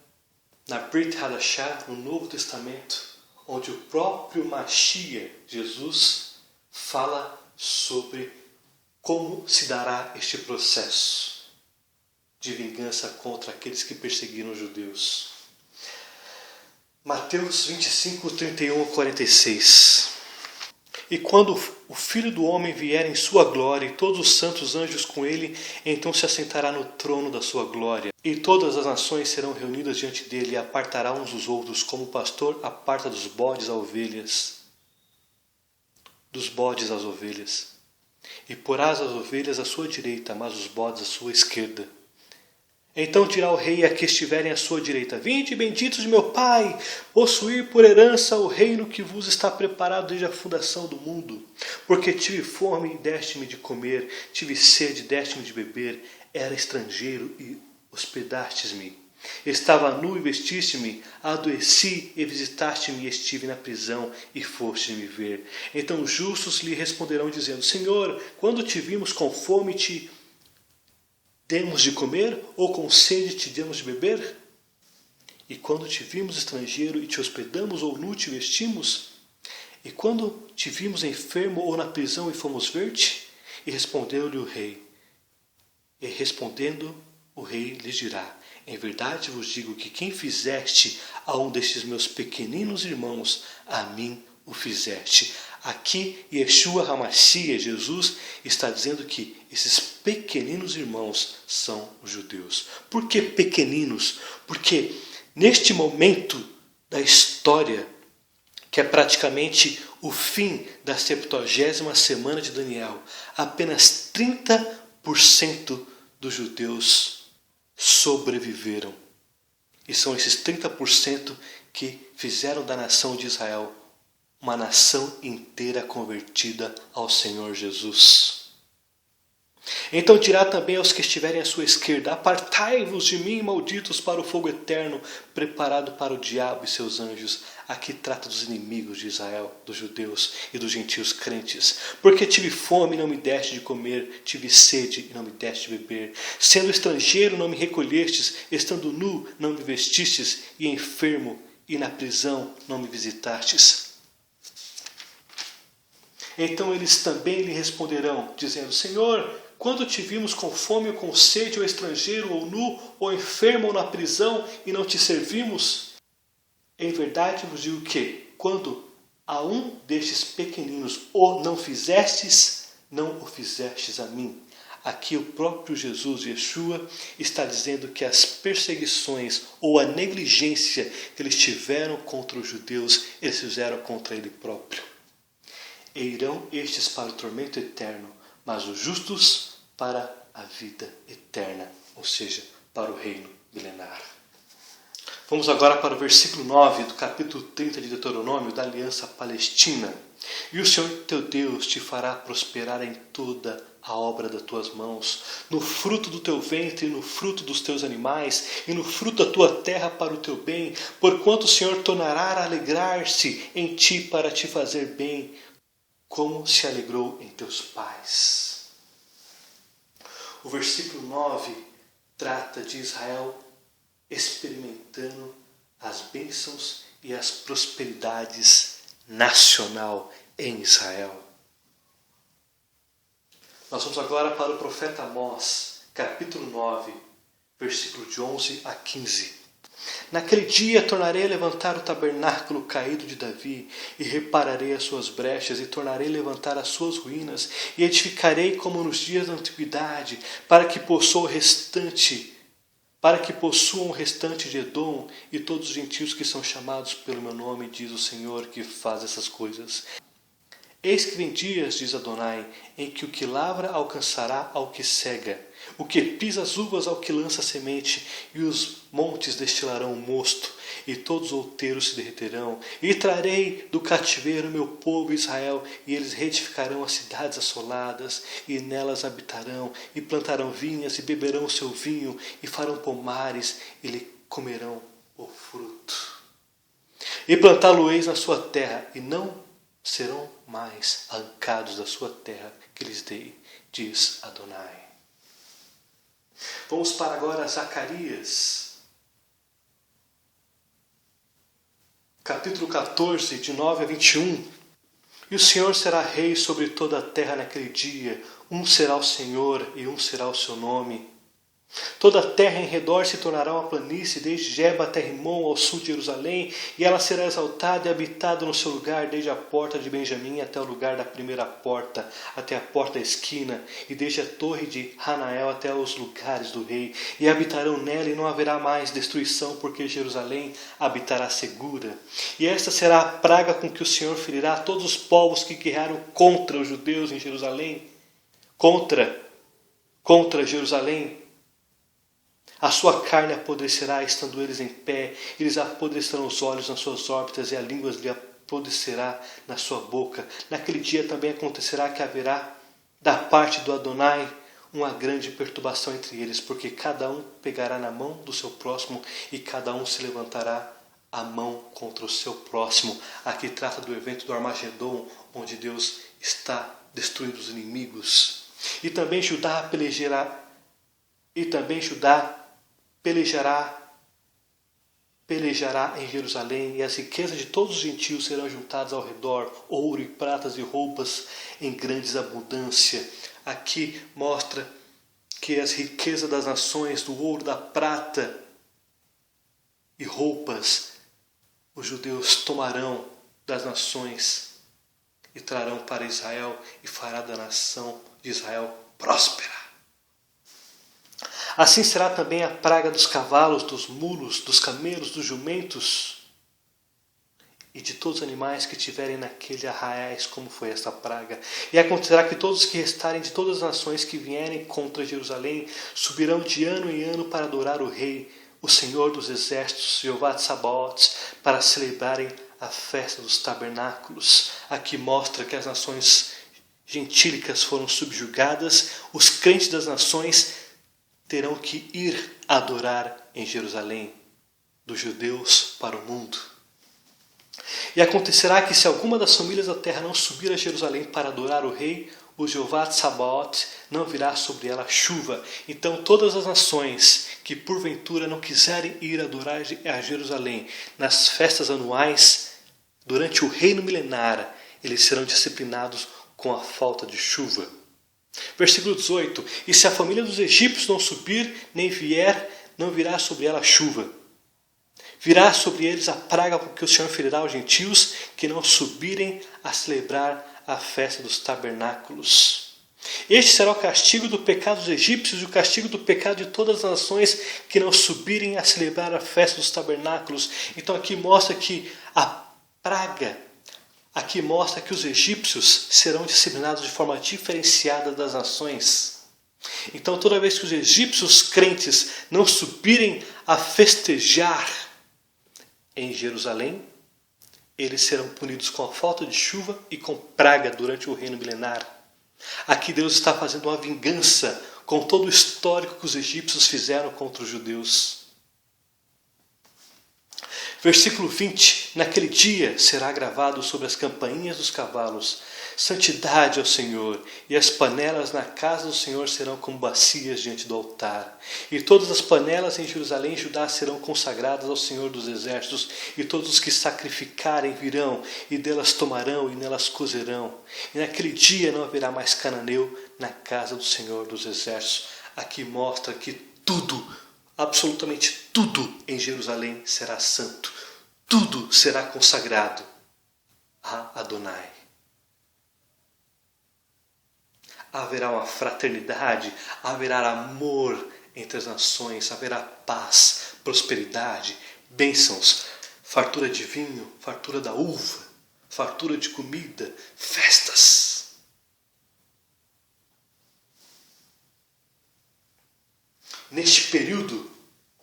na Brit Hadashah, no Novo Testamento, onde o próprio Mashiach, Jesus, fala sobre como se dará este processo de vingança contra aqueles que perseguiram os judeus. Mateus 25, 31 a 46. E quando o Filho do Homem vier em sua glória e todos os santos anjos com ele, então se assentará no trono da sua glória. E todas as nações serão reunidas diante dele e apartará uns dos outros, como o pastor aparta dos bodes as ovelhas. Dos bodes as ovelhas. E porás as ovelhas à sua direita, mas os bodes à sua esquerda. Então dirá o rei a que estiverem à sua direita: vinde, benditos de meu Pai, possuir por herança o reino que vos está preparado desde a fundação do mundo. Porque tive fome e deste-me de comer, tive sede e deste-me de beber, era estrangeiro e hospedastes-me. Estava nu e vestiste-me, adoeci e visitaste-me, e estive na prisão e foste me ver. Então os justos lhe responderão dizendo: Senhor, quando te vimos com fome te demos de comer, ou com sede te demos de beber? E quando te vimos estrangeiro e te hospedamos, ou nu te vestimos? E quando te vimos enfermo ou na prisão e fomos ver-te? E respondeu-lhe o rei. E respondendo o rei lhes dirá: em verdade vos digo que quem fizeste a um destes meus pequeninos irmãos, a mim o fizeste. Aqui, Yeshua HaMashiach, Jesus, está dizendo que esses pequeninos irmãos são os judeus. Por que pequeninos? Porque neste momento da história, que é praticamente o fim da 70ª semana de Daniel, apenas 30% dos judeus sobreviveram. E são esses 30% que fizeram da nação de Israel uma nação inteira convertida ao Senhor Jesus. Então dirá também aos que estiverem à sua esquerda: apartai-vos de mim, malditos, para o fogo eterno, preparado para o diabo e seus anjos. Aqui trata dos inimigos de Israel, dos judeus e dos gentios crentes. Porque tive fome e não me deste de comer, tive sede e não me deste de beber. Sendo estrangeiro não me recolhestes, estando nu não me vestistes, e enfermo e na prisão não me visitastes. Então eles também lhe responderão, dizendo: Senhor, quando te vimos com fome ou com sede, ou estrangeiro, ou nu, ou enfermo, ou na prisão, e não te servimos? Em verdade vos digo que, quando a um destes pequeninos o não fizestes, não o fizestes a mim. Aqui o próprio Jesus, Yeshua, está dizendo que as perseguições ou a negligência que eles tiveram contra os judeus, eles fizeram contra ele próprio. E irão estes para o tormento eterno, mas os justos para a vida eterna, ou seja, para o reino milenar. Vamos agora para o versículo 9 do capítulo 30 de Deuteronômio, da aliança palestina. E o Senhor teu Deus te fará prosperar em toda a obra das tuas mãos, no fruto do teu ventre, no fruto dos teus animais, e no fruto da tua terra para o teu bem, porquanto o Senhor tornará a alegrar-se em ti para te fazer bem, como se alegrou em teus pais. O versículo 9 trata de Israel experimentando as bênçãos e as prosperidades nacional em Israel. Nós vamos agora para o profeta Amós, capítulo 9, versículo de 11 a 15. Naquele dia tornarei a levantar o tabernáculo caído de Davi, e repararei as suas brechas, e tornarei a levantar as suas ruínas, e edificarei como nos dias da antiguidade, para que possuam o restante de Edom e todos os gentios que são chamados pelo meu nome, diz o Senhor que faz essas coisas. Eis que vem dias, diz Adonai, em que o que lavra alcançará ao que cega, o que pisa as uvas ao que lança semente, e os montes destilarão o mosto, e todos os outeiros se derreterão. E trarei do cativeiro meu povo Israel, e eles reedificarão as cidades assoladas, e nelas habitarão, e plantarão vinhas, e beberão o seu vinho, e farão pomares, e lhe comerão o fruto. E plantá-lo-eis na sua terra, e não serão mais arrancados da sua terra que lhes dei, diz Adonai. Vamos para agora Zacarias, capítulo 14, de 9 a 21. E o Senhor será rei sobre toda a terra naquele dia, um será o Senhor e um será o seu nome. Toda a terra em redor se tornará uma planície, desde Geba até Rimon, ao sul de Jerusalém, e ela será exaltada e habitada no seu lugar, desde a porta de Benjamim até o lugar da primeira porta, até a porta da esquina, e desde a torre de Hanael até os lugares do rei. E habitarão nela, e não haverá mais destruição, porque Jerusalém habitará segura. E esta será a praga com que o Senhor ferirá todos os povos que guerrearam contra os judeus em Jerusalém, contra Jerusalém. A sua carne apodrecerá, estando eles em pé, eles apodrecerão os olhos nas suas órbitas, e a língua lhe apodrecerá na sua boca. Naquele dia também acontecerá que haverá, da parte do Adonai, uma grande perturbação entre eles, porque cada um pegará na mão do seu próximo, e cada um se levantará a mão contra o seu próximo. Aqui trata do evento do Armagedon, onde Deus está destruindo os inimigos. E também Judá pelejará em Jerusalém, e as riquezas de todos os gentios serão juntadas ao redor, ouro e pratas e roupas em grandes abundância. Aqui mostra que as riquezas das nações, do ouro, da prata e roupas, os judeus tomarão das nações e trarão para Israel, e fará da nação de Israel próspera. Assim será também a praga dos cavalos, dos mulos, dos camelos, dos jumentos e de todos os animais que tiverem naquele arraiais, como foi esta praga. E acontecerá que todos os que restarem de todas as nações que vierem contra Jerusalém subirão de ano em ano para adorar o Rei, o Senhor dos Exércitos, Jeová de Sabaoth, para celebrarem a festa dos tabernáculos. Aqui mostra que as nações gentílicas foram subjugadas, os crentes das nações terão que ir adorar em Jerusalém, dos judeus para o mundo. E acontecerá que se alguma das famílias da terra não subir a Jerusalém para adorar o Rei, o Jeová de Sabaoth, não virá sobre ela chuva. Então todas as nações que porventura não quiserem ir adorar a Jerusalém nas festas anuais, durante o reino milenar, eles serão disciplinados com a falta de chuva. Versículo 18. E se a família dos egípcios não subir, nem vier, não virá sobre ela chuva. Virá sobre eles a praga com que o Senhor ferirá aos gentios que não subirem a celebrar a festa dos tabernáculos. Este será o castigo do pecado dos egípcios e o castigo do pecado de todas as nações que não subirem a celebrar a festa dos tabernáculos. Então aqui mostra que a praga, aqui mostra que os egípcios serão disciplinados de forma diferenciada das nações. Então toda vez que os egípcios crentes não subirem a festejar em Jerusalém, eles serão punidos com a falta de chuva e com praga durante o reino milenar. Aqui Deus está fazendo uma vingança com todo o histórico que os egípcios fizeram contra os judeus. Versículo 20. Naquele dia será gravado sobre as campainhas dos cavalos: santidade ao Senhor, e as panelas na casa do Senhor serão como bacias diante do altar. E todas as panelas em Jerusalém e Judá serão consagradas ao Senhor dos exércitos, e todos os que sacrificarem virão, e delas tomarão, e nelas cozerão. E naquele dia não haverá mais cananeu na casa do Senhor dos exércitos. Aqui mostra que tudo, absolutamente tudo em Jerusalém será santo. Tudo será consagrado a Adonai. Haverá uma fraternidade, haverá amor entre as nações, haverá paz, prosperidade, bênçãos, fartura de vinho, fartura da uva, fartura de comida, festas. Neste período,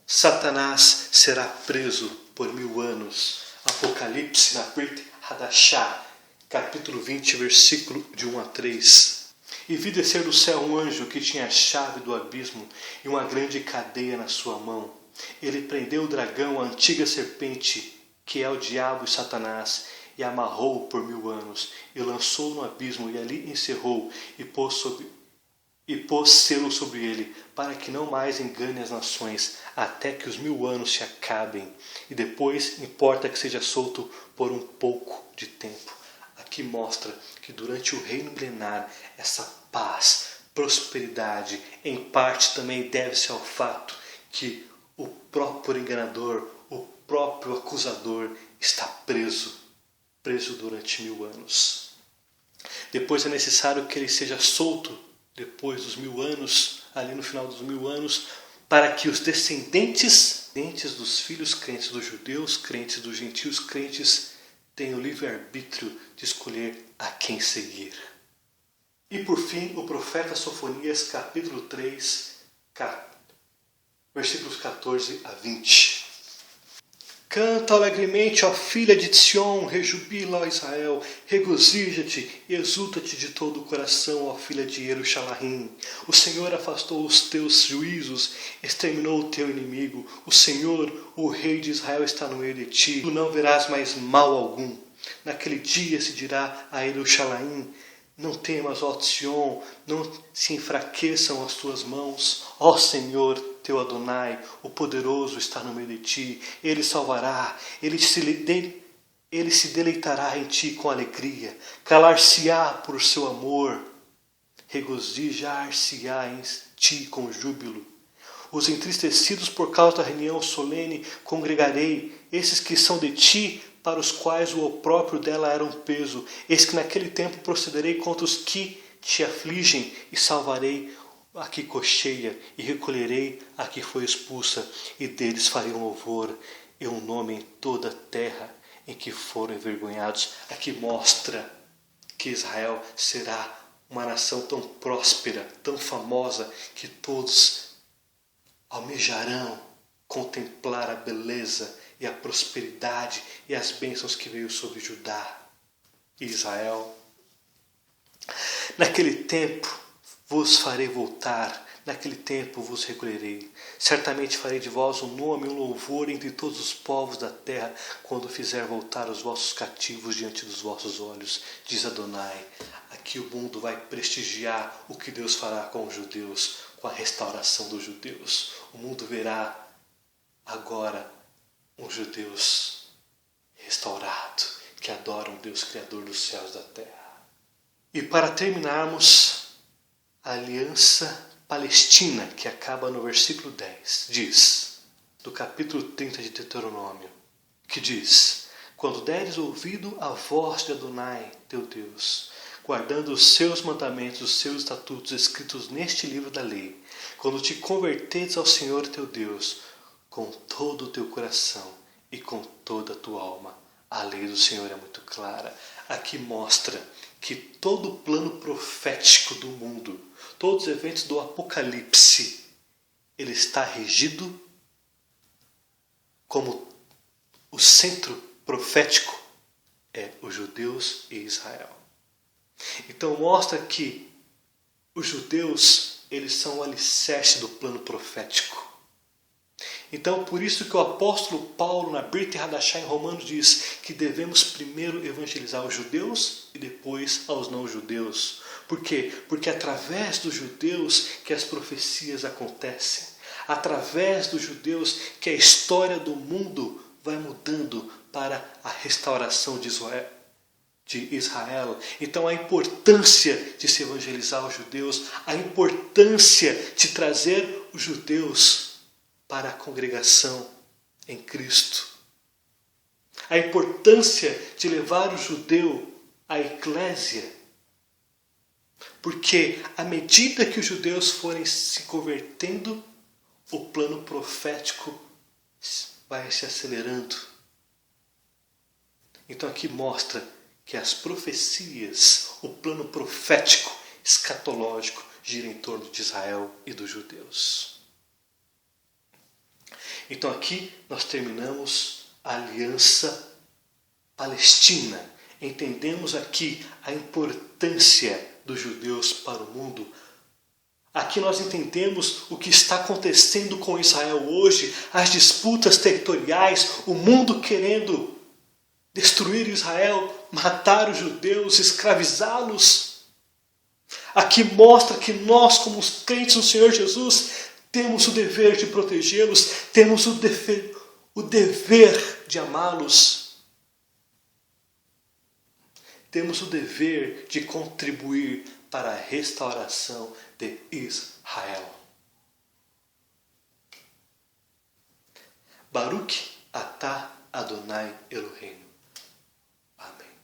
Satanás será preso por 1000 anos. Apocalipse na Brit Hadashah, capítulo 20, versículo de 1 a 3. E vi descer do céu um anjo que tinha a chave do abismo e uma grande cadeia na sua mão. Ele prendeu o dragão, a antiga serpente, que é o diabo e Satanás, e amarrou-o por 1000 anos, e lançou-o no abismo, e ali encerrou, e pôs selo sobre ele, para que não mais engane as nações, até que os 1000 anos se acabem. E depois importa que seja solto por um pouco de tempo. Aqui mostra que durante o reino milenar, essa paz, prosperidade, em parte também deve-se ao fato que o próprio enganador, o próprio acusador está preso durante 1000 anos. Depois é necessário que ele seja solto depois dos 1000 anos, ali no final dos 1000 anos, para que os descendentes dos filhos crentes dos judeus, crentes dos gentios, crentes, tenham o livre-arbítrio de escolher a quem seguir. E por fim, o profeta Sofonias, capítulo 3, versículos 14 a 20. Canta alegremente, ó filha de Sion, rejubila, ó Israel, regozija-te e exulta-te de todo o coração, ó filha de Jerusalém. O Senhor afastou os teus juízos, exterminou o teu inimigo. O Senhor, o Rei de Israel, está no meio de ti. Tu não verás mais mal algum. Naquele dia se dirá a Jerusalém: não temas, ó Sion, não se enfraqueçam as tuas mãos. Ó Senhor, teu Adonai, o poderoso está no meio de ti. Ele salvará, ele se deleitará em ti com alegria. Calar-se-á por seu amor, regozijar-se-á em ti com júbilo. Os entristecidos por causa da reunião solene congregarei, esses que são de ti, para os quais o opróbrio dela era um peso. Eis que naquele tempo procederei contra os que te afligem, e salvarei a que cocheia, e recolherei a que foi expulsa, e deles farei um louvor e um nome em toda a terra em que foram envergonhados. Aqui mostra que Israel será uma nação tão próspera, tão famosa, que todos almejarão contemplar a beleza e a prosperidade e as bênçãos que veio sobre Judá e Israel. Naquele tempo vos farei voltar, naquele tempo vos recolherei. Certamente farei de vós um nome, um louvor entre todos os povos da terra, quando fizer voltar os vossos cativos diante dos vossos olhos, diz Adonai. Aqui o mundo vai prestigiar o que Deus fará com os judeus, com a restauração dos judeus. O mundo verá agora uns judeus restaurados, que adoram o Deus Criador dos céus e da terra. E para terminarmos, a aliança palestina, que acaba no versículo 10, diz, do capítulo 30 de Deuteronômio, que diz: quando deres ouvido a voz de Adonai, teu Deus, guardando os seus mandamentos, os seus estatutos escritos neste livro da lei, quando te converteres ao Senhor teu Deus, com todo o teu coração e com toda a tua alma. A lei do Senhor é muito clara. Aqui mostra que todo o plano profético do mundo, todos os eventos do Apocalipse, ele está regido como o centro profético é os judeus e Israel. Então mostra que os judeus, eles são o alicerce do plano profético. Então por isso que o apóstolo Paulo, na Brit Hadashah em Romanos, diz que devemos primeiro evangelizar os judeus e depois aos não-judeus. Por quê? Porque é através dos judeus que as profecias acontecem. Através dos judeus que a história do mundo vai mudando para a restauração de Israel. Então a importância de se evangelizar os judeus, a importância de trazer os judeus para a congregação em Cristo. A importância de levar o judeu à eclésia. Porque à medida que os judeus forem se convertendo, o plano profético vai se acelerando. Então aqui mostra que as profecias, o plano profético, escatológico, gira em torno de Israel e dos judeus. Então aqui nós terminamos a aliança palestina. Entendemos aqui a importância dos judeus para o mundo. Aqui nós entendemos o que está acontecendo com Israel hoje, as disputas territoriais, o mundo querendo destruir Israel, matar os judeus, escravizá-los. Aqui mostra que nós, como os crentes no Senhor Jesus, temos o dever de protegê-los, temos o dever de amá-los. Temos o dever de contribuir para a restauração de Israel. Baruch atah Adonai Eloheinu. Amém.